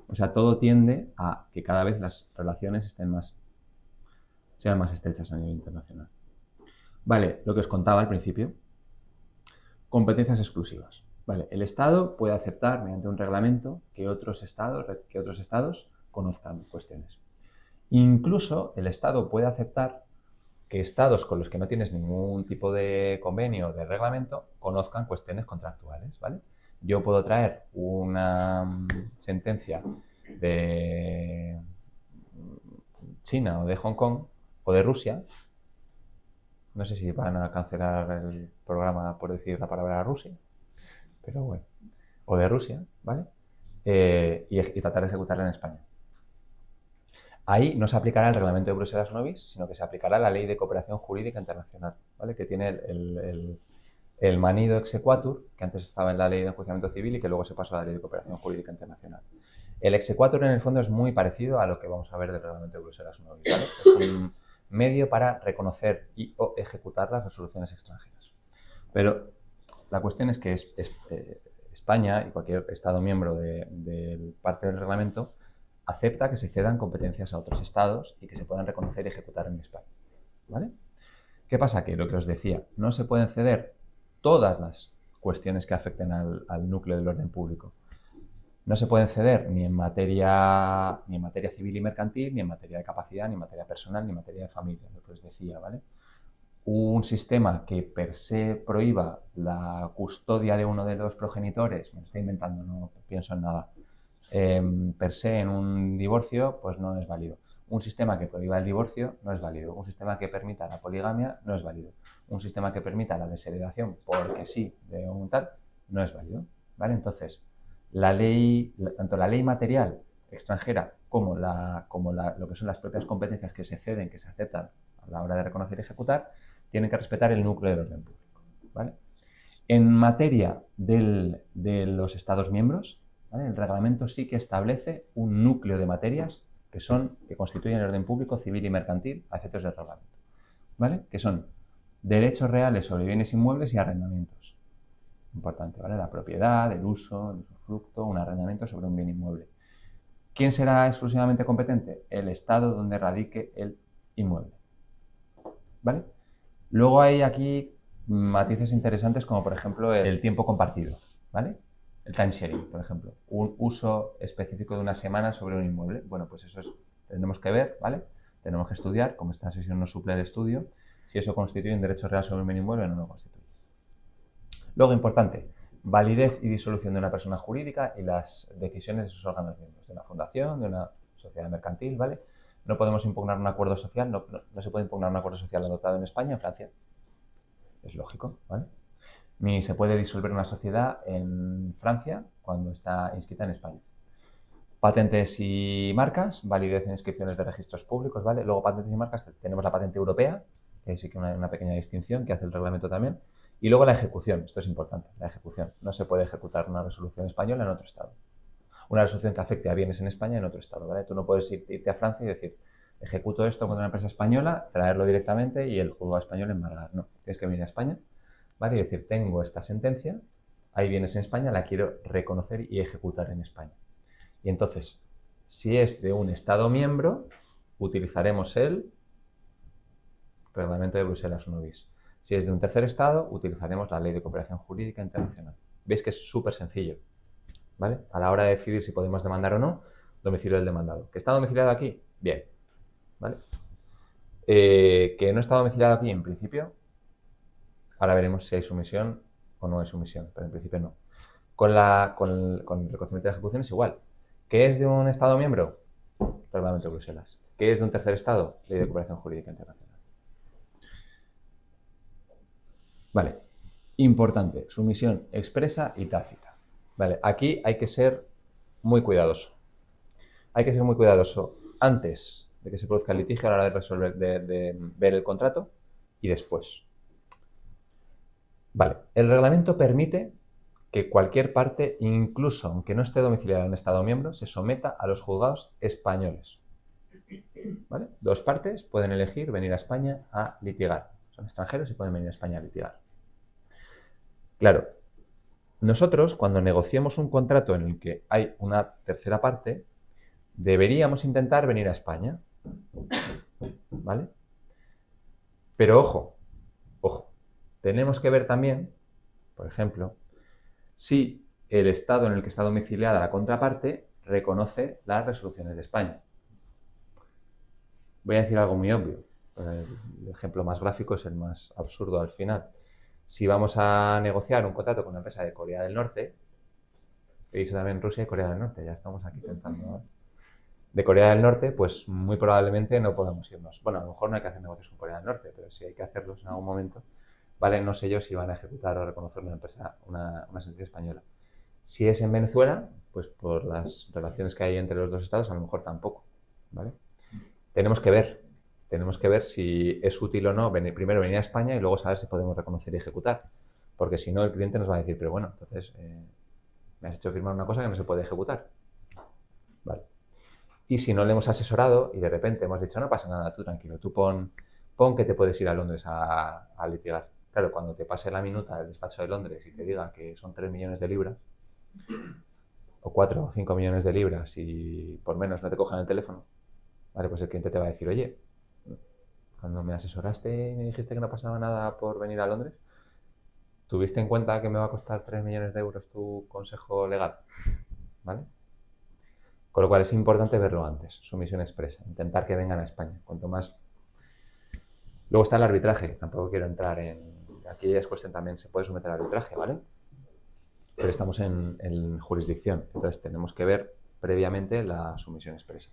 O sea, todo tiende a que cada vez las relaciones sean más estrechas a nivel internacional. Vale, lo que os contaba al principio. Competencias exclusivas. Vale, el Estado puede aceptar mediante un reglamento que otros estados conozcan cuestiones. Incluso el Estado puede aceptar que estados con los que no tienes ningún tipo de convenio o de reglamento conozcan cuestiones contractuales, ¿vale? Yo puedo traer una sentencia de China o de Hong Kong o de Rusia. No sé si van a cancelar el programa por decir la palabra Rusia, pero bueno. O de Rusia, ¿vale? Y tratar de ejecutarla en España. Ahí no se aplicará el reglamento de Bruselas Novis, sino que se aplicará la Ley de Cooperación Jurídica Internacional, ¿vale? Que tiene el manido exequatur, que antes estaba en la Ley de Enjuiciamiento Civil y que luego se pasó a la Ley de Cooperación Jurídica Internacional. El exequatur en el fondo es muy parecido a lo que vamos a ver del reglamento de Bruselas Novis, ¿vale? Es un medio para reconocer o ejecutar las resoluciones extranjeras. Pero la cuestión es que España y cualquier Estado miembro de parte del reglamento acepta que se cedan competencias a otros estados y que se puedan reconocer y ejecutar en España, ¿vale? ¿Qué pasa? Que lo que os decía, no se pueden ceder todas las cuestiones que afecten al núcleo del orden público. No se pueden ceder ni en materia civil y mercantil, ni en materia de capacidad, ni en materia personal, ni en materia de familia, lo que os decía, ¿vale? Un sistema que per se prohíba la custodia de uno de los progenitores, me lo estoy inventando, no pienso en nada, per se en un divorcio, pues no es válido. Un sistema que prohíba el divorcio no es válido. Un sistema que permita la poligamia no es válido. Un sistema que permita la desheredación porque sí de un tal no es válido, ¿vale? Entonces, tanto la ley material extranjera como lo que son las propias competencias que se ceden, que se aceptan a la hora de reconocer y ejecutar, tienen que respetar el núcleo del orden público, ¿vale? En materia de los Estados miembros, ¿vale? El reglamento sí que establece un núcleo de materias que constituyen el orden público, civil y mercantil a efectos del reglamento, ¿vale? Que son derechos reales sobre bienes inmuebles y arrendamientos. Importante, ¿vale? La propiedad, el uso, el usufructo, un arrendamiento sobre un bien inmueble. ¿Quién será exclusivamente competente? El Estado donde radique el inmueble, ¿vale? Luego hay aquí matices interesantes como, por ejemplo, el tiempo compartido, ¿vale? El time sharing, por ejemplo. Un uso específico de una semana sobre un inmueble. Bueno, pues eso tenemos que ver, ¿vale? Tenemos que estudiar, como esta sesión nos suple el estudio, si eso constituye un derecho real sobre un bien inmueble o no lo constituye. Luego, importante, validez y disolución de una persona jurídica y las decisiones de sus órganos miembros, de una fundación, de una sociedad mercantil, ¿vale? No podemos impugnar un acuerdo social, no se puede impugnar un acuerdo social adoptado en España, en Francia. Es lógico, ¿vale? Ni se puede disolver una sociedad en Francia cuando está inscrita en España. Patentes y marcas, validez en inscripciones de registros públicos, ¿vale? Luego, patentes y marcas, tenemos la patente europea, que sí que una pequeña distinción que hace el reglamento también. Y luego la ejecución, esto es importante, la ejecución. No se puede ejecutar una resolución española en otro estado. Una resolución que afecte a bienes en España en otro estado, ¿vale? Tú no puedes irte a Francia y decir, ejecuto esto contra una empresa española, traerlo directamente y el juzgado español embargar. No, tienes que venir a España, ¿vale? Y decir, tengo esta sentencia, hay bienes en España, la quiero reconocer y ejecutar en España. Y entonces, si es de un Estado miembro, utilizaremos el Reglamento de Bruselas 1 bis. Si es de un tercer Estado, utilizaremos la Ley de Cooperación Jurídica Internacional. ¿Veis que es súper sencillo? ¿Vale? A la hora de decidir si podemos demandar o no, domicilio del demandado. ¿Que está domiciliado aquí? Bien. ¿Vale? Que no está domiciliado aquí, en principio, ahora veremos si hay sumisión o no hay sumisión, pero en principio no. Con el reconocimiento de ejecución es igual. ¿Que es de un Estado miembro? Reglamento de Bruselas. ¿Que es de un tercer Estado? Ley de Cooperación Jurídica Internacional. Vale. Importante, sumisión expresa y tácita. Vale, aquí hay que ser muy cuidadoso. Hay que ser muy cuidadoso antes de que se produzca el litigio a la hora de resolver, de ver el contrato y después. Vale, el reglamento permite que cualquier parte, incluso aunque no esté domiciliada en un Estado miembro, se someta a los juzgados españoles. ¿Vale? Dos partes pueden elegir venir a España a litigar. Son extranjeros y pueden venir a España a litigar. Claro, nosotros cuando negociamos un contrato en el que hay una tercera parte, deberíamos intentar venir a España. ¿Vale? Pero ojo, tenemos que ver también, por ejemplo, si el Estado en el que está domiciliada la contraparte reconoce las resoluciones de España. Voy a decir algo muy obvio. El ejemplo más gráfico es el más absurdo al final. Si vamos a negociar un contrato con una empresa de Corea del Norte, he dicho también Rusia y Corea del Norte, ya estamos aquí pensando, ¿no? De Corea del Norte, pues muy probablemente no podamos irnos. Bueno, a lo mejor no hay que hacer negocios con Corea del Norte, pero si hay que hacerlos en algún momento, ¿vale? No sé yo si van a ejecutar o reconocer una empresa, una sentencia española. Si es en Venezuela, pues por las relaciones que hay entre los dos estados, a lo mejor tampoco, ¿vale? Tenemos que ver si es útil o no primero venir a España y luego saber si podemos reconocer y ejecutar. Porque si no, el cliente nos va a decir, pero bueno, entonces me has hecho firmar una cosa que no se puede ejecutar. Vale. Y si no le hemos asesorado y de repente hemos dicho, no pasa nada, tú tranquilo, tú pon que te puedes ir a Londres a litigar. Claro, cuando te pase la minuta del despacho de Londres y te diga que son 3 millones de libras, o 4 o 5 millones de libras y por menos no te cojan el teléfono, vale, pues el cliente te va a decir, oye, cuando me asesoraste y me dijiste que no pasaba nada por venir a Londres, ¿tuviste en cuenta que me va a costar 3 millones de euros tu consejo legal? ¿Vale? Con lo cual es importante verlo antes, sumisión expresa, intentar que vengan a España. Cuanto más... Luego está el arbitraje, tampoco quiero entrar en... Aquí es cuestión también, se puede someter al arbitraje, ¿vale? Pero estamos en jurisdicción, entonces tenemos que ver previamente la sumisión expresa.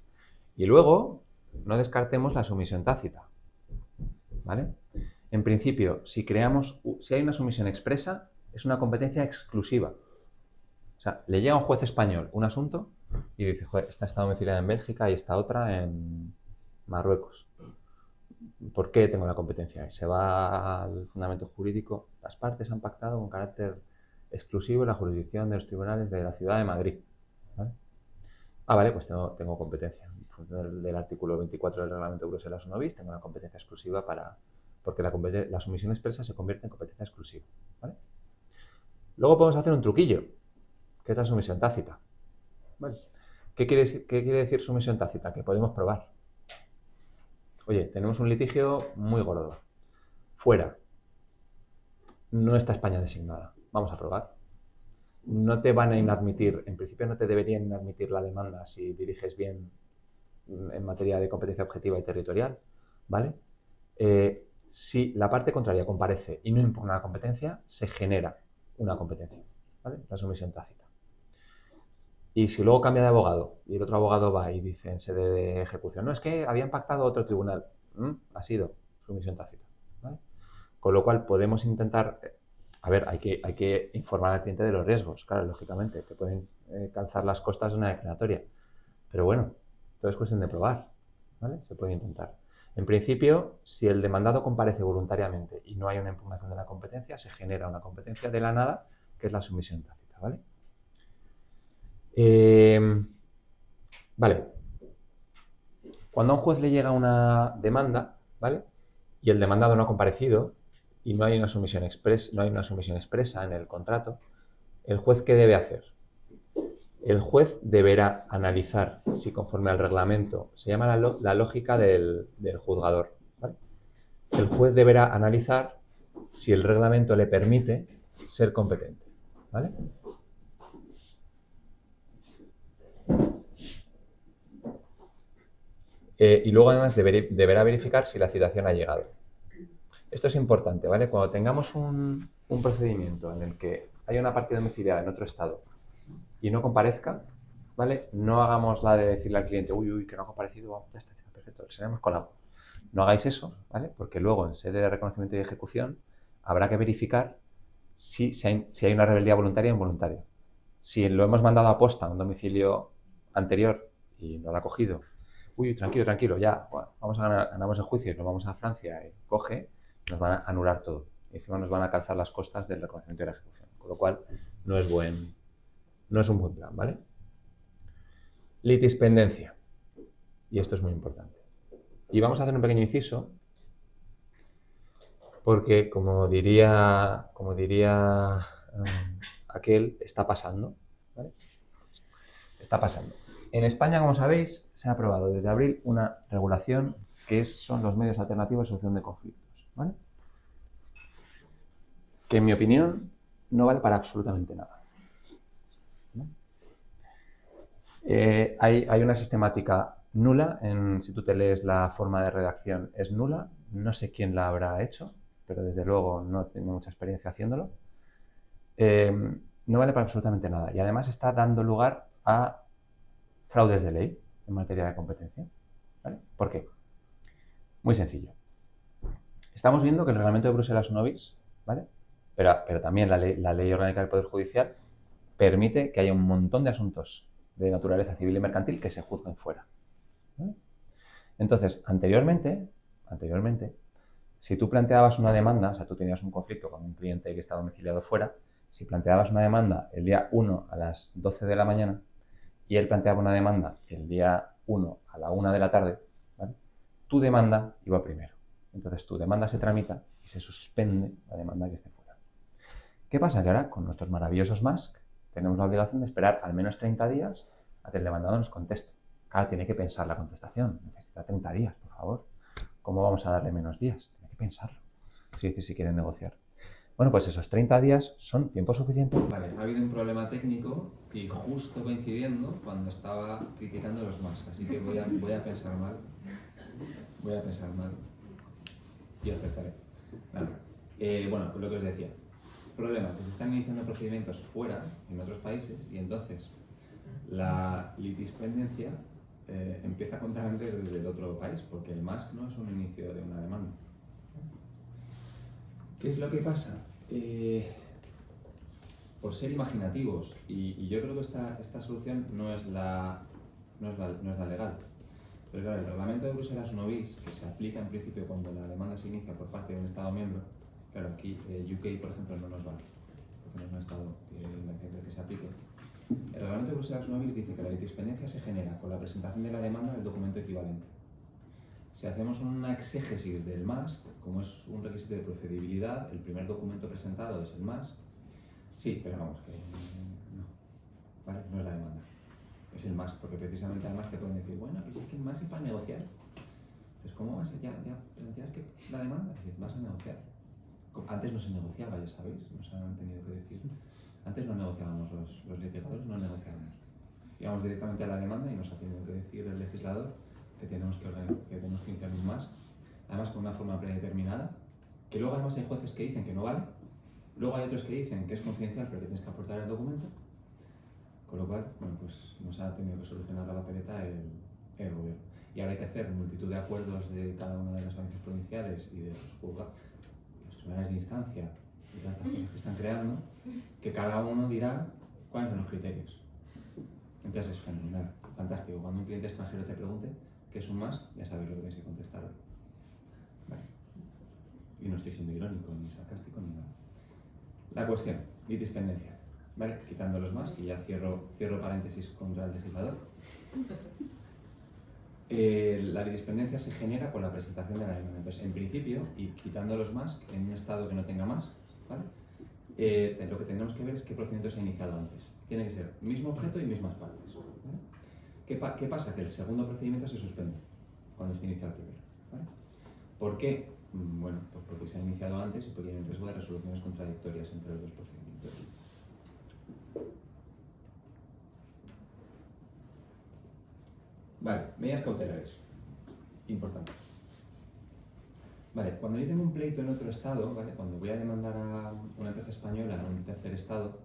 Y luego, no descartemos la sumisión tácita, ¿vale? En principio, si hay una sumisión expresa, es una competencia exclusiva. O sea, le llega a un juez español un asunto y dice, joder, esta está domiciliada en Bélgica y esta otra en Marruecos. ¿Por qué tengo la competencia? Y se va al fundamento jurídico. Las partes han pactado con carácter exclusivo en la jurisdicción de los tribunales de la ciudad de Madrid. ¿Vale? Vale, pues tengo competencia. En función del artículo 24 del reglamento de Bruselas 1 bis, tengo una competencia exclusiva porque la sumisión expresa se convierte en competencia exclusiva. ¿Vale? Luego podemos hacer un truquillo, que es la sumisión tácita. ¿Vale? ¿Qué quiere decir sumisión tácita? Que podemos probar. Oye, tenemos un litigio muy gordo. Fuera. no está España designada. Vamos a probar. No te van a inadmitir, en principio no te deberían inadmitir la demanda si diriges bien en materia de competencia objetiva y territorial, ¿vale? Si la parte contraria comparece y no impugna la competencia, se genera una competencia, ¿vale? La sumisión tácita. Y si luego cambia de abogado y el otro abogado va y dice en sede de ejecución, no, es que habían pactado otro tribunal, ha sido sumisión tácita, ¿vale? Con lo cual podemos intentar, a ver, hay que informar al cliente de los riesgos, claro, lógicamente, te pueden calzar las costas de una declaratoria, pero bueno, todo es cuestión de probar, ¿vale? Se puede intentar. En principio, si el demandado comparece voluntariamente y no hay una impugnación de la competencia, se genera una competencia de la nada, que es la sumisión tácita, ¿vale? Vale. Cuando a un juez le llega una demanda, ¿vale? Y el demandado no ha comparecido y no hay una sumisión expresa en el contrato, ¿el juez qué debe hacer? El juez deberá analizar si conforme al reglamento, se llama la lógica del juzgador, ¿vale? El juez deberá analizar si el reglamento le permite ser competente, ¿vale? Y luego además deberá verificar si la citación ha llegado. Esto es importante, ¿vale? Cuando tengamos un procedimiento en el que haya una partida domiciliada en otro estado y no comparezca, ¿vale? No hagamos la de decirle al cliente, uy, que no ha comparecido, ya está, perfecto, seremos colado. No hagáis eso, ¿vale? Porque luego en sede de reconocimiento y ejecución habrá que verificar si hay una rebeldía voluntaria o involuntaria. Si lo hemos mandado a posta a un domicilio anterior y no lo ha cogido, uy, tranquilo, ya, bueno, ganamos el juicio y nos vamos a Francia y coge, nos van a anular todo. Y encima nos van a calzar las costas del reconocimiento y la ejecución. Con lo cual, no es un buen plan, ¿vale? Litispendencia. Y esto es muy importante. Y vamos a hacer un pequeño inciso, porque como diría aquel, está pasando, ¿vale? Está pasando. En España, como sabéis, se ha aprobado desde abril una regulación que son los medios alternativos de solución de conflictos, ¿vale? Que en mi opinión no vale para absolutamente nada, ¿no? Hay una sistemática nula, si tú te lees la forma de redacción es nula, no sé quién la habrá hecho, pero desde luego no tengo mucha experiencia haciéndolo. No vale para absolutamente nada y además está dando lugar a fraudes de ley en materia de competencia, ¿vale? ¿Por qué? Muy sencillo. Estamos viendo que el reglamento de Bruselas 1 bis, ¿vale? Pero también la ley orgánica del Poder Judicial permite que haya un montón de asuntos de naturaleza civil y mercantil que se juzguen fuera, ¿vale? Entonces, anteriormente, si tú planteabas una demanda, o sea, tú tenías un conflicto con un cliente que está domiciliado fuera, si planteabas una demanda el día 1 a las 12 de la mañana y él planteaba una demanda el día 1 a la 1 de la tarde, ¿vale? Tu demanda iba primero. Entonces tu demanda se tramita y se suspende la demanda que esté fuera. ¿Qué pasa? Que ahora con nuestros maravillosos MASC tenemos la obligación de esperar al menos 30 días a que el demandado nos conteste. Claro, tiene que pensar la contestación. Necesita 30 días, por favor. ¿Cómo vamos a darle menos días? Tiene que pensarlo. Es decir, si quieren negociar. Bueno, pues esos 30 días son tiempo suficiente. Vale, ha habido un problema técnico y justo coincidiendo cuando estaba criticando los MASC, así que voy a pensar mal. Voy a pensar mal y acertaré. Nada. Bueno, pues lo que os decía. Problema, que se están iniciando procedimientos fuera, en otros países, y entonces la litispendencia empieza a contar antes desde el otro país, porque el MASC no es un inicio de una demanda. ¿Qué es lo que pasa? Por ser imaginativos, y yo creo que esta solución no es la legal. Pero claro, el reglamento de Bruselas 1 bis, que se aplica en principio cuando la demanda se inicia por parte de un Estado miembro, claro, aquí UK, por ejemplo, no nos vale, porque no es un Estado que se aplique. El reglamento de Bruselas 1 bis dice que la litispendencia se genera con la presentación de la demanda del documento equivalente. Si hacemos una exégesis del MASC, como es un requisito de procedibilidad, el primer documento presentado es el MASC. Sí, pero vamos, que no, ¿vale? No es la demanda, es el MASC, porque precisamente además te pueden decir, bueno, y si es que el MASC es para negociar. Entonces, ¿cómo vas a ya plantear que la demanda? Es vas a negociar. Antes no se negociaba, ya sabéis, nos han tenido que decir. Antes no negociábamos, los litigadores no negociábamos. Íbamos directamente a la demanda y nos ha tenido que decir el legislador que tenemos que iniciar un MASC, además con una forma predeterminada, que luego además hay jueces que dicen que no vale, luego hay otros que dicen que es confidencial pero que tienes que aportar el documento, con lo cual, bueno, pues nos ha tenido que solucionar la papeleta el gobierno. Y ahora hay que hacer multitud de acuerdos de cada una de las audiencias provinciales y de los juzgados, los tribunales de instancia y todas estas cosas que están creando, que cada uno dirá cuáles son los criterios. Entonces es fenomenal, fantástico. Cuando un cliente extranjero te pregunte qué es un MASC, ya sabes lo que tienes que contestar. Vale. Y no estoy siendo irónico, ni sarcástico, ni nada. La cuestión, litispendencia. Vale, quitando los MASC, y ya cierro paréntesis contra el legislador. La litispendencia se genera con la presentación de la demanda. Entonces, en principio, y quitando los MASC, en un estado que no tenga MASC, ¿vale? Lo que tenemos que ver es qué procedimiento se ha iniciado antes. Tiene que ser mismo objeto y mismas partes. ¿Vale? ¿Qué pasa? Que el segundo procedimiento se suspende cuando se inicia el primero. ¿Vale? ¿Por qué? Bueno, pues porque se ha iniciado antes y porque hay un riesgo de resoluciones contradictorias entre los dos procedimientos. Vale, medidas cautelares. Importante. Vale, cuando yo tengo un pleito en otro estado, ¿vale? Cuando voy a demandar a una empresa española en un tercer estado,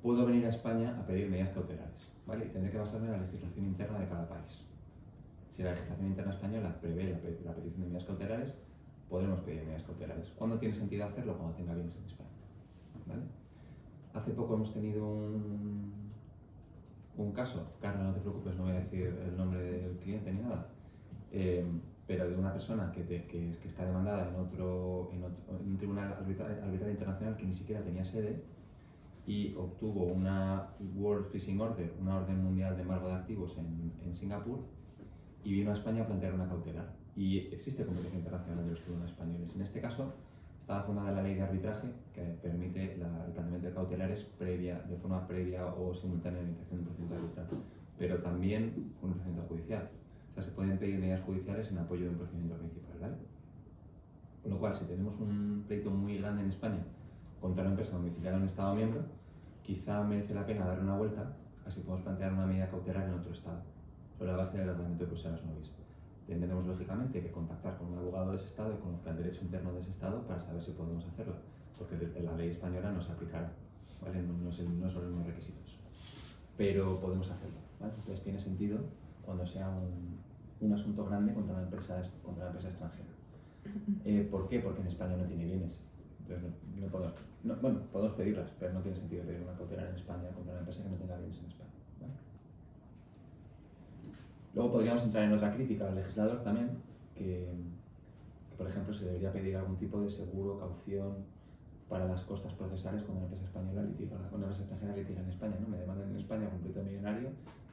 puedo venir a España a pedir medidas cautelares, ¿vale? Y tendré que basarme en la legislación interna de cada país. Si la legislación interna española prevé la petición de medidas cautelares, podremos pedir medidas cautelares. ¿Cuándo tiene sentido hacerlo? Cuando tenga bienes en España, ¿vale? Hace poco hemos tenido un caso, Carla, no te preocupes, no voy a decir el nombre del cliente ni nada, pero de una persona que está demandada en un tribunal arbitral internacional que ni siquiera tenía sede y obtuvo una World Freezing Order, una orden mundial de embargo de activos en Singapur, y vino a España a plantear una cautelar. Y existe competencia internacional de los tribunales españoles. En este caso, estaba fundada la ley de arbitraje que permite el planteamiento de cautelares de forma previa o simultánea a la iniciación de un procedimiento arbitral, pero también un procedimiento judicial. O sea, se pueden pedir medidas judiciales en apoyo de un procedimiento principal, ¿vale? Con lo cual, si tenemos un pleito muy grande en España contra una empresa domiciliada en un Estado miembro, quizá merece la pena darle una vuelta, así podemos plantear una medida cautelar en otro Estado, sobre la base del reglamento de Bruselas Novis. Tendremos, lógicamente, que contactar con un abogado de ese Estado y conozca el derecho interno de ese Estado para saber si podemos hacerlo, porque la ley española no se aplicará, ¿vale? No son los mismos requisitos, pero podemos hacerlo, ¿vale? Entonces tiene sentido cuando sea un asunto grande contra una empresa extranjera. ¿Por qué? Porque en España no tiene bienes. Entonces podemos pedirlas, pero no tiene sentido pedir una cautelar en España contra una empresa que no tenga bienes en España, ¿vale? Luego podríamos entrar en otra crítica al legislador también, que por ejemplo se debería pedir algún tipo de seguro, caución para las costas procesales cuando una empresa española litiga, cuando una empresa extranjera litiga en España, ¿no? Me demandan en España un pleito millonario,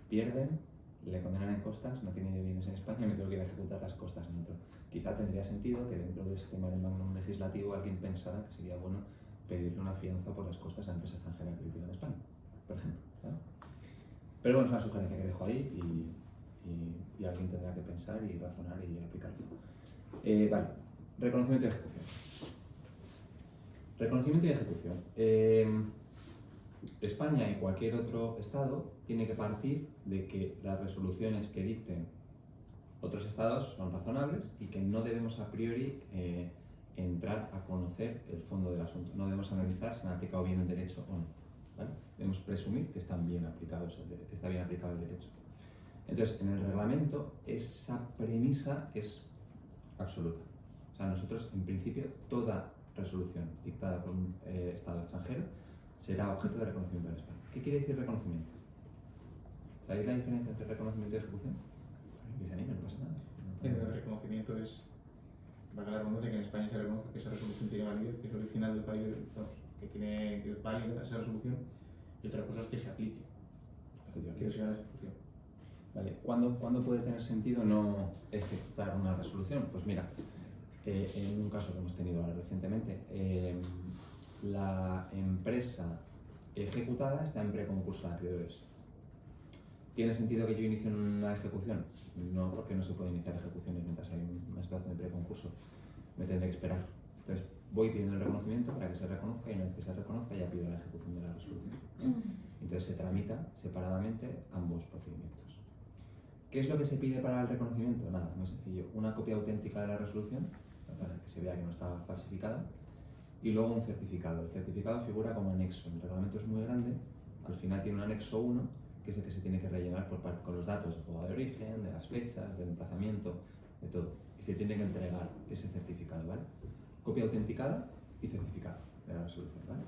pierden, le condenan en costas, no tiene bienes en España y me tengo que ir a ejecutar las costas en otro. Quizá tendría sentido que dentro de este magnum legislativo alguien pensara que sería bueno pedirle una fianza por las costas a empresa extranjera que litiga en España, por ejemplo, ¿no? Pero bueno, es una sugerencia que dejo ahí y alguien tendrá que pensar y razonar y aplicarlo. Vale, reconocimiento y ejecución. Reconocimiento y ejecución. España y cualquier otro Estado tiene que partir de que las resoluciones que dicten otros Estados son razonables y que no debemos a priori entrar a conocer el fondo del asunto. No debemos analizar si han aplicado bien el derecho o no, ¿vale? Debemos presumir que está bien aplicado el derecho. Entonces, en el reglamento, esa premisa es absoluta. O sea, nosotros, en principio, toda resolución dictada por un Estado extranjero será objeto de reconocimiento en España. ¿Qué quiere decir reconocimiento? ¿Sabéis la diferencia entre reconocimiento y ejecución? Que se anime, no pasa nada. El reconocimiento es, valga la redundancia, que en España se reconoce que esa resolución tiene validez, que es original del país, que es válida esa resolución, y otra cosa es que se aplique, que sea la ejecución. Vale. ¿Cuándo puede tener sentido no ejecutar una resolución? Pues mira, en un caso que hemos tenido ahora recientemente, la empresa ejecutada está en preconcurso de acreedores. ¿Tiene sentido que yo inicie una ejecución? No, porque no se puede iniciar ejecuciones mientras hay una situación de preconcurso. Me tendré que esperar. Entonces, voy pidiendo el reconocimiento para que se reconozca y una vez que se reconozca ya pido la ejecución de la resolución. Entonces se tramita separadamente ambos procedimientos. ¿Qué es lo que se pide para el reconocimiento? Nada, muy sencillo. Una copia auténtica de la resolución, para que se vea que no está falsificada, y luego un certificado. El certificado figura como anexo. El reglamento es muy grande, al final tiene un anexo 1, que es el que se tiene que rellenar con los datos del juzgado de origen, de las fechas, del emplazamiento, de todo. Y se tiene que entregar ese certificado, ¿vale? Copia autenticada y certificado de la resolución, ¿vale?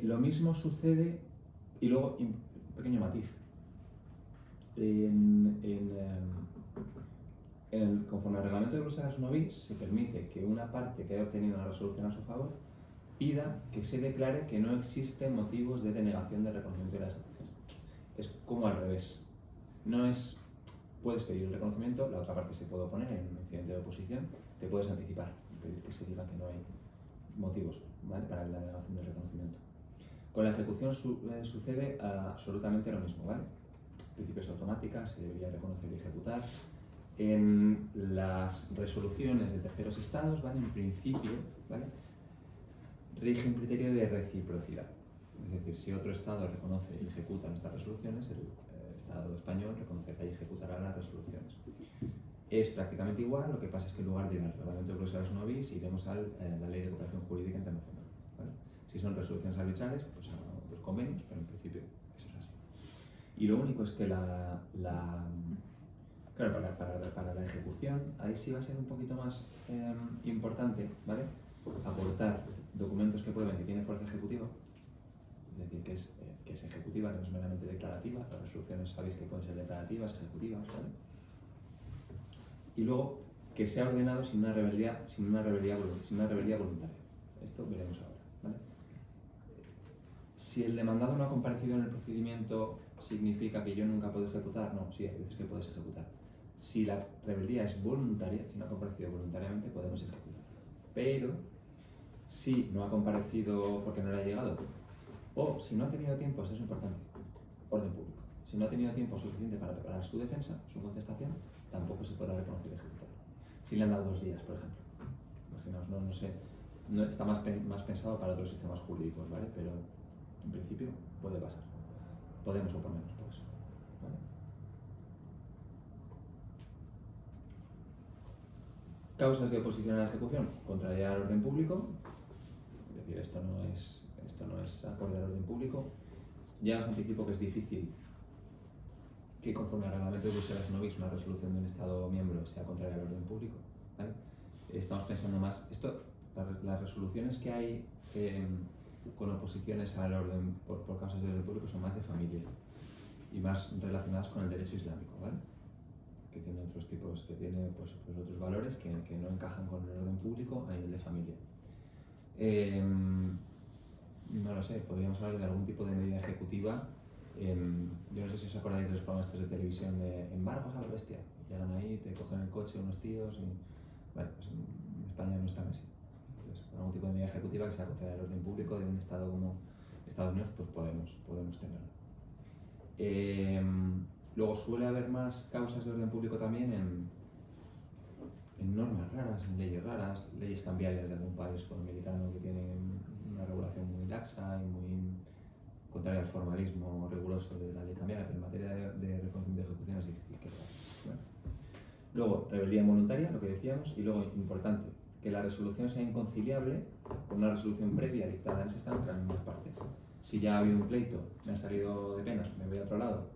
Lo mismo sucede, y luego, un pequeño matiz, conforme al reglamento de Bruselas 1 bis, se permite que una parte que haya obtenido una resolución a su favor pida que se declare que no existen motivos de denegación de reconocimiento de la ejecución. Es como al revés. No es, puedes pedir el reconocimiento, la otra parte se puede oponer en un incidente de oposición, te puedes anticipar y pedir que se diga que no hay motivos, ¿vale?, para la denegación del reconocimiento. Con la ejecución sucede absolutamente lo mismo, ¿vale? Principios automáticas, se debería reconocer y ejecutar. En las resoluciones de terceros estados, ¿vale?, en principio, ¿vale?, rige un criterio de reciprocidad. Es decir, si otro estado reconoce y ejecuta nuestras resoluciones, el Estado español reconocerá y ejecutará las resoluciones. Es prácticamente igual, lo que pasa es que en lugar de ir al reglamento de Bruselas 1 bis, iremos a la Ley de Cooperación Jurídica Internacional, ¿vale? Si son resoluciones arbitrales, pues habrá otros convenios, pero en principio eso es así. Y lo único es que claro, para la ejecución, ahí sí va a ser un poquito más importante, ¿vale?, aportar documentos que prueben que tiene fuerza ejecutiva, es decir, que es ejecutiva, que no es meramente declarativa. Las resoluciones sabéis que pueden ser declarativas, ejecutivas, ¿vale? Y luego que sea ordenado sin una rebeldía voluntaria. Esto veremos ahora, ¿vale? Si el demandado no ha comparecido en el procedimiento, ¿significa que yo nunca puedo ejecutar? No, sí, hay veces que puedes ejecutar. Si la rebeldía es voluntaria, si no ha comparecido voluntariamente, podemos ejecutar. Pero si no ha comparecido porque no le ha llegado, o si no ha tenido tiempo, eso es importante, orden público. Si no ha tenido tiempo suficiente para preparar su defensa, su contestación, tampoco se podrá reconocer y ejecutar. Si le han dado 2 días, por ejemplo. Imaginaos, no sé, está más pensado para otros sistemas jurídicos, ¿vale? Pero en principio puede pasar. Podemos oponernos por eso, ¿vale? Causas de oposición a la ejecución: contrariedad al orden público, es decir, esto no es acorde al orden público. Ya os anticipo que es difícil que conforme al reglamento de Bruselas 1 bis una resolución de un Estado miembro sea contraria al orden público, ¿vale? Estamos pensando más, las resoluciones que hay con oposiciones al orden por causas de orden público son más de familia y más relacionadas con el derecho islámico, ¿vale?, que tiene otros tipos, que tiene pues otros valores que no encajan con el orden público a nivel de familia. No lo sé, podríamos hablar de algún tipo de medida ejecutiva. Yo no sé si os acordáis de los programas estos de televisión de embargos a la bestia. Llegan ahí, te cogen el coche unos tíos y... Vale, pues en España no están así. Entonces, algún tipo de medida ejecutiva que sea contraria al orden público de un Estado como Estados Unidos, pues podemos tenerlo. Luego suele haber más causas de orden público también en normas raras, en leyes raras, leyes cambiarias de algún país sudamericano que tienen una regulación muy laxa y muy contraria al formalismo riguroso de la ley cambiaria, pero en materia de reconocimiento de ejecución es difícil que ¿vale? Luego, rebeldía involuntaria, lo que decíamos, y luego, importante, que la resolución sea inconciliable con una resolución previa dictada en ese estado entre las mismas partes. Si ya ha habido un pleito, me ha salido de penas, me voy a otro lado,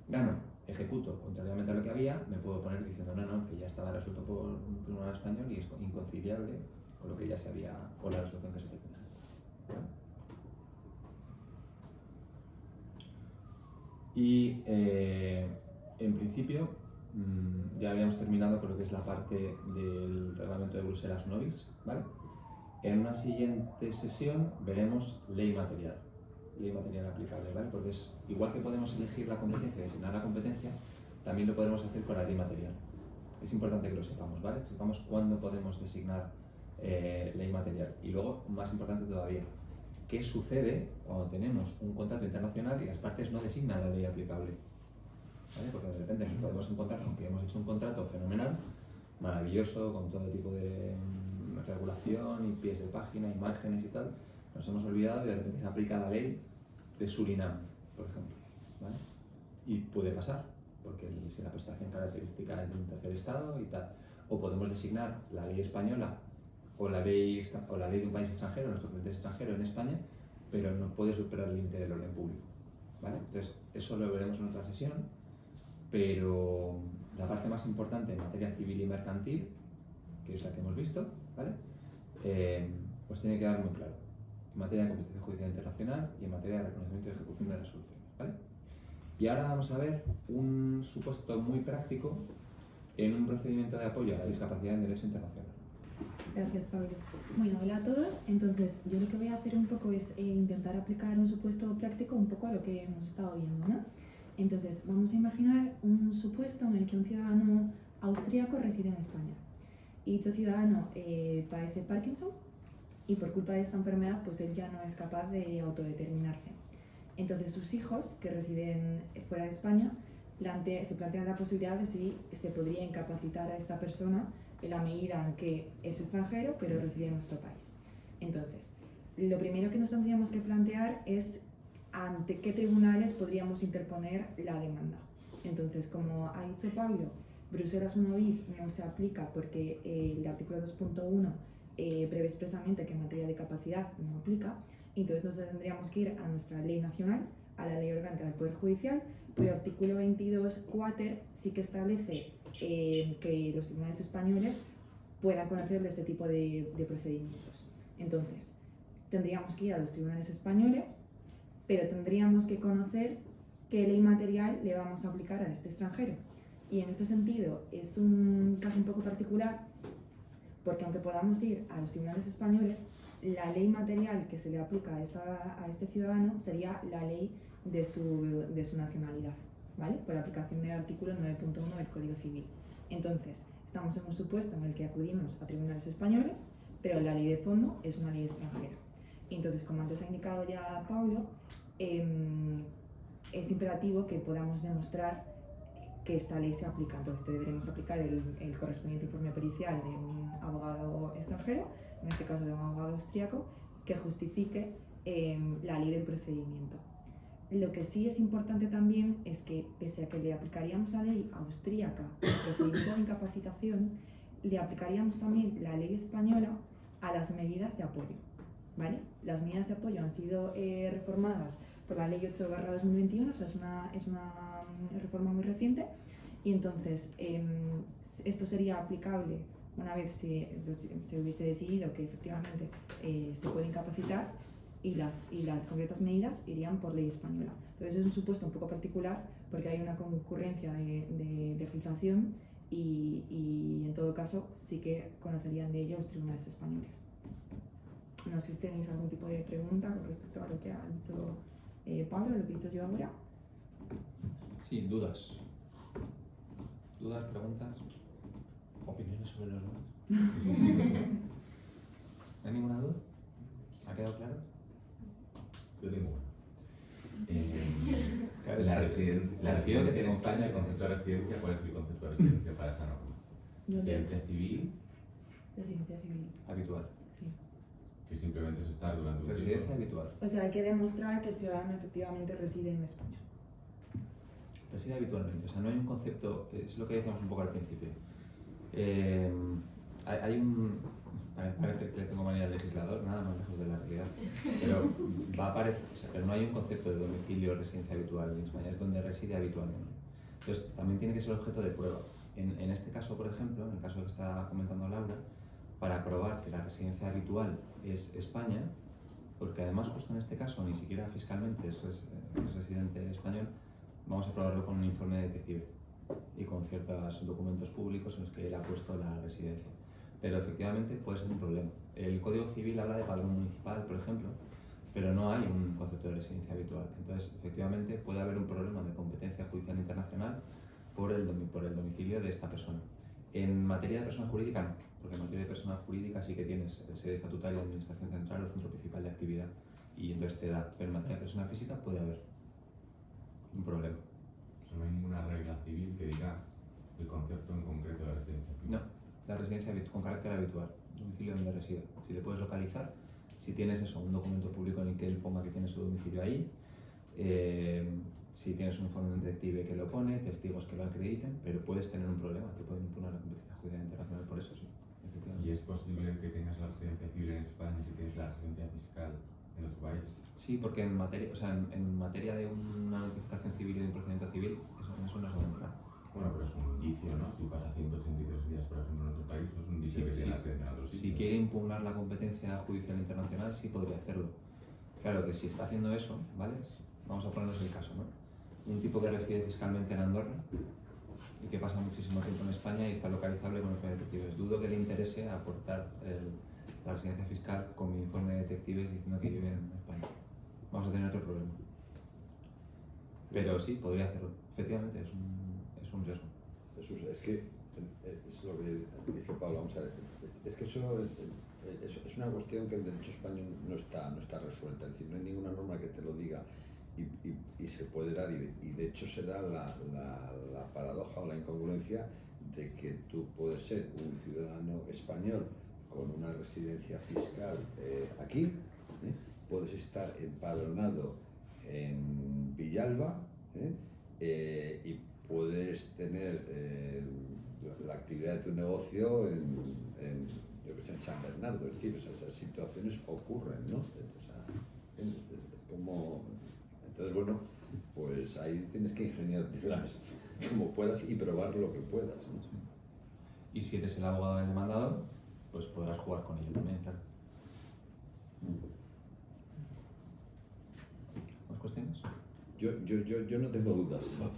gano, ejecuto, contrariamente a lo que había, me puedo poner diciendo no, que ya estaba resuelto por un tribunal español y es inconciliable con lo que ya se había, con la resolución que se pretende. ¿Vale? Y en principio ya habíamos terminado con lo que es la parte del reglamento de Bruselas 1 bis, ¿vale? En una siguiente sesión veremos ley material aplicable, ¿vale? Porque es igual que podemos elegir la competencia, designar la competencia, también lo podemos hacer con la ley material. Es importante que lo sepamos, ¿vale? Sepamos cuándo podemos designar ley material. Y luego, más importante todavía, ¿qué sucede cuando tenemos un contrato internacional y las partes no designan la ley aplicable? ¿Vale? Porque de repente nos podemos encontrar, aunque hemos hecho un contrato fenomenal, maravilloso, con todo tipo de regulación y pies de página, imágenes y tal, nos hemos olvidado y de repente se aplica la ley de Surinam, por ejemplo, ¿vale? Y puede pasar, porque si la prestación característica es de un tercer estado y tal, o podemos designar la ley española o la ley de un país extranjero, nuestro cliente extranjero en España, pero no puede superar el límite del orden público, ¿vale? Entonces, eso lo veremos en otra sesión, pero la parte más importante en materia civil y mercantil, que es la que hemos visto, ¿vale? Pues tiene que quedar muy claro, en materia de competencia judicial internacional y en materia de reconocimiento y ejecución de resoluciones, ¿vale? Y ahora vamos a ver un supuesto muy práctico en un procedimiento de apoyo a la discapacidad en derecho internacional. Gracias, Pablo. Bueno, hola a todos. Entonces, yo lo que voy a hacer un poco es intentar aplicar un supuesto práctico un poco a lo que hemos estado viendo, ¿no? Entonces, vamos a imaginar un supuesto en el que un ciudadano austríaco reside en España. Y dicho ciudadano padece Parkinson y por culpa de esta enfermedad, pues él ya no es capaz de autodeterminarse. Entonces, sus hijos, que residen fuera de España, se plantean la posibilidad de si se podría incapacitar a esta persona en la medida en que es extranjero pero reside en nuestro país. Entonces, lo primero que nos tendríamos que plantear es ante qué tribunales podríamos interponer la demanda. Entonces, como ha dicho Pablo, Bruselas 1 bis no se aplica porque el artículo 2.1 prevé expresamente que en materia de capacidad no aplica, entonces nos tendríamos que ir a nuestra ley nacional, a la ley orgánica del Poder Judicial, pero el artículo 22 quater sí que establece que los tribunales españoles puedan conocer de este tipo de procedimientos. Entonces, tendríamos que ir a los tribunales españoles, pero tendríamos que conocer qué ley material le vamos a aplicar a este extranjero. Y en este sentido es un caso un poco particular, porque aunque podamos ir a los tribunales españoles, la ley material que se le aplica a este ciudadano sería la ley de su nacionalidad, ¿vale? Por aplicación del artículo 9.1 del Código Civil. Entonces, estamos en un supuesto en el que acudimos a tribunales españoles, pero la ley de fondo es una ley extranjera. Entonces, como antes ha indicado ya Pablo, es imperativo que podamos demostrar que esta ley se aplica. Entonces, deberemos aplicar el correspondiente informe pericial de un abogado extranjero, en este caso de un abogado austríaco, que justifique la ley del procedimiento. Lo que sí es importante también es que, pese a que le aplicaríamos la ley austríaca al procedimiento de incapacitación, le aplicaríamos también la ley española a las medidas de apoyo, ¿vale? Las medidas de apoyo han sido reformadas por la ley 8/2021, o sea, es una reforma muy reciente, y entonces esto sería aplicable una vez se hubiese decidido que efectivamente se puede incapacitar, y las concretas medidas irían por ley española. Entonces es un supuesto un poco particular porque hay una concurrencia de legislación y en todo caso sí que conocerían de ello los tribunales españoles. No sé si tenéis algún tipo de pregunta con respecto a lo que ha dicho Pablo, lo que he dicho yo ahora. Sí, dudas. ¿Dudas, preguntas? ¿Opiniones sobre los demás? ¿No hay ninguna duda? ¿Ha quedado claro? Yo tengo una. Claro, La que residencia tengo en España, el concepto de residencia, ¿cuál es el concepto de residencia para esa norma? Residencia civil, Residencia civil. habitual. Sí. que simplemente es estar durante un Residencia tiempo. habitual. O sea, hay que demostrar que el ciudadano efectivamente reside en España. Reside habitualmente. O sea, no hay un concepto, es lo que decíamos un poco al principio. Hay un... Parece que le tengo manía al legislador, nada más lejos de la realidad. Pero va a aparecer, o sea, pero no hay un concepto de domicilio o residencia habitual en España, es donde reside habitualmente. Entonces, también tiene que ser objeto de prueba. En este caso, por ejemplo, en el caso que está comentando Laura, para probar que la residencia habitual es España, porque además justo en este caso ni siquiera fiscalmente es residente español, vamos a probarlo con un informe de detective y con ciertos documentos públicos en los que él ha puesto la residencia. Pero efectivamente puede ser un problema. El Código Civil habla de padrón municipal, por ejemplo, pero no hay un concepto de residencia habitual. Entonces, efectivamente, puede haber un problema de competencia judicial internacional por el domicilio de esta persona. En materia de persona jurídica no, porque en materia de persona jurídica sí que tienes sede estatutaria, administración central o centro principal de actividad, y entonces te da. Pero en materia de persona física puede haber un problema. No hay ninguna regla civil que diga el concepto en concreto de residencia. No, la residencia con carácter habitual. domicilio donde resida. Si le puedes localizar, si tienes eso, un documento público en el que él ponga que tiene su domicilio ahí, si tienes un informe de un detective que lo pone, testigos que lo acrediten, pero puedes tener un problema, te pueden impugnar la competencia judicial internacional por eso, sí. ¿Y es posible que tengas la residencia civil en España si tienes la residencia fiscal en otro país? Sí, porque en materia, o sea, en materia de una notificación civil y de un procedimiento civil, eso no se va a entrar. Bueno, pero es un indicio, ¿no? Si pasa 183 días, por ejemplo, en otro país, no es un indicio que tiene la residencia en otro sitio. Si quiere impugnar la competencia judicial internacional, sí podría hacerlo. Claro que si está haciendo eso, ¿vale? Vamos a ponernos el caso, ¿no? Un tipo que reside fiscalmente en Andorra y que pasa muchísimo tiempo en España y está localizable con informe de detectives. Dudo que le interese aportar la residencia fiscal con mi informe de detectives diciendo que vive en España. Vamos a tener otro problema. Pero sí, podría hacerlo. Efectivamente, es un riesgo. Jesús, es que es lo que dice Pablo, vamos a ver, es que eso es una cuestión que en derecho español no está resuelta, es decir, no hay ninguna norma que te lo diga y se puede dar, y de hecho se da la paradoja o la incongruencia de que tú puedes ser un ciudadano español con una residencia fiscal aquí, puedes estar empadronado en Villalba, y puedes tener la actividad de tu negocio en San Bernardo, es decir, esas situaciones ocurren, ¿no? O sea, es como, entonces, bueno, pues ahí tienes que ingeniártelas como puedas y probar lo que puedas, ¿no? Sí. Y si eres el abogado del demandado, pues podrás jugar con ello también, claro. ¿Más cuestiones? Yo no tengo dudas, ¿no?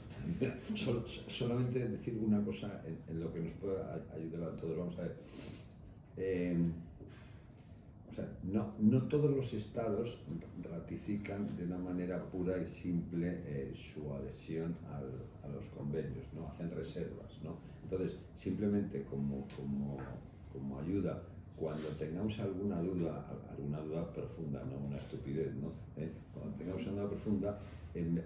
Solamente decir una cosa en lo que nos pueda ayudar a todos. Vamos a ver. O sea, no todos los estados ratifican de una manera pura y simple su adhesión a los convenios, ¿no? Hacen reservas, ¿no? Entonces, simplemente como ayuda, cuando tengamos alguna duda profunda, no una estupidez, ¿no? Cuando tengamos una duda profunda,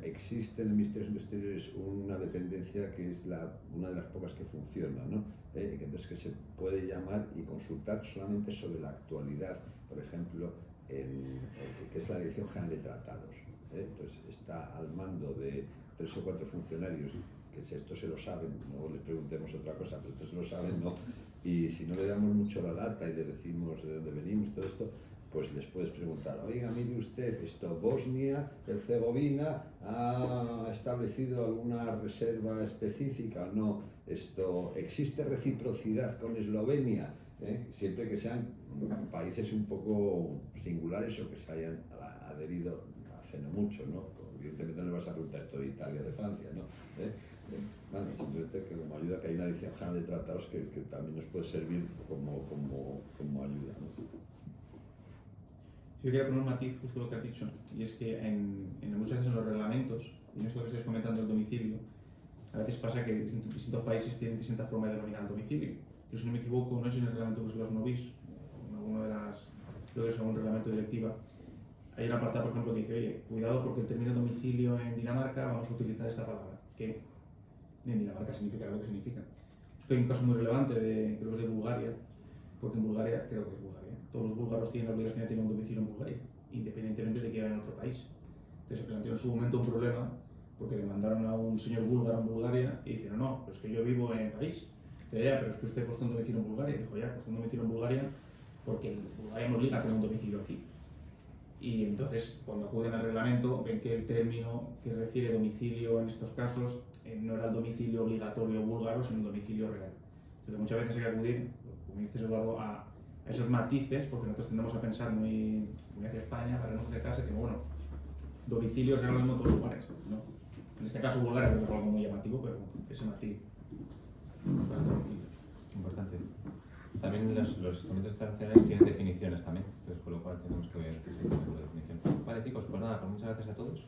existe en el Ministerio de Asuntos Exteriores una dependencia que es una de las pocas que funciona, ¿no? Entonces que se puede llamar y consultar solamente sobre la actualidad, por ejemplo, que es la Dirección General de Tratados. Entonces está al mando de 3 o 4 funcionarios, que esto se lo saben, no les preguntemos otra cosa, pero esto se lo saben, ¿no? Y si no le damos mucho la lata y le decimos de dónde venimos, todo esto, pues les puedes preguntar, oiga, mire usted, Bosnia, Herzegovina, ¿ha establecido alguna reserva específica? No, ¿existe reciprocidad con Eslovenia? Siempre que sean países un poco singulares o que se hayan adherido hace no mucho, ¿no? Evidentemente no le vas a preguntar esto de Italia o de Francia, ¿no? Bueno, simplemente que como ayuda, que hay una Dirección General de Tratados que también nos puede servir como ayuda, ¿no? Yo quería poner un matiz justo lo que has dicho, y es que muchas veces en los reglamentos, y en esto que estáis comentando el domicilio, a veces pasa que distintos países tienen distinta forma de denominar el domicilio. Yo, si no me equivoco, no sé si en el reglamento de los novis, o en alguno de las, creo que es algún reglamento de directiva, hay una parte, por ejemplo, que dice, oye, cuidado porque el término domicilio en Dinamarca vamos a utilizar esta palabra, que en Dinamarca significa lo que significa. Es que hay un caso muy relevante, creo que es de Bulgaria, porque en Bulgaria, creo que es Bulgaria, todos los búlgaros tienen la obligación de tener un domicilio en Bulgaria, independientemente de que vivan en otro país. Entonces se planteó en su momento un problema, porque demandaron a un señor búlgaro en Bulgaria y dijeron, no, pero es que yo vivo en París. Dice, ya, pero es que usted ha puesto un domicilio en Bulgaria. Y dijo, ya, puesto un domicilio en Bulgaria porque Bulgaria me obliga a tener un domicilio aquí. Y entonces, cuando acuden al reglamento, ven que el término que refiere domicilio en estos casos no era el domicilio obligatorio búlgaro, sino el domicilio real. Entonces, muchas veces hay que acudir, como dices Eduardo, a esos matices, porque nosotros tendemos a pensar muy hacia España, para no acercarse, que bueno, domicilios es lo mismo en todos los lugares, ¿no? En este caso Bulgaria es algo muy llamativo, pero ese matiz para el domicilio. Importante. También los instrumentos internacionales tienen definiciones también, entonces, con lo cual tenemos que ver qué es el tipo de definición. Vale, chicos, pues nada, pues muchas gracias a todos.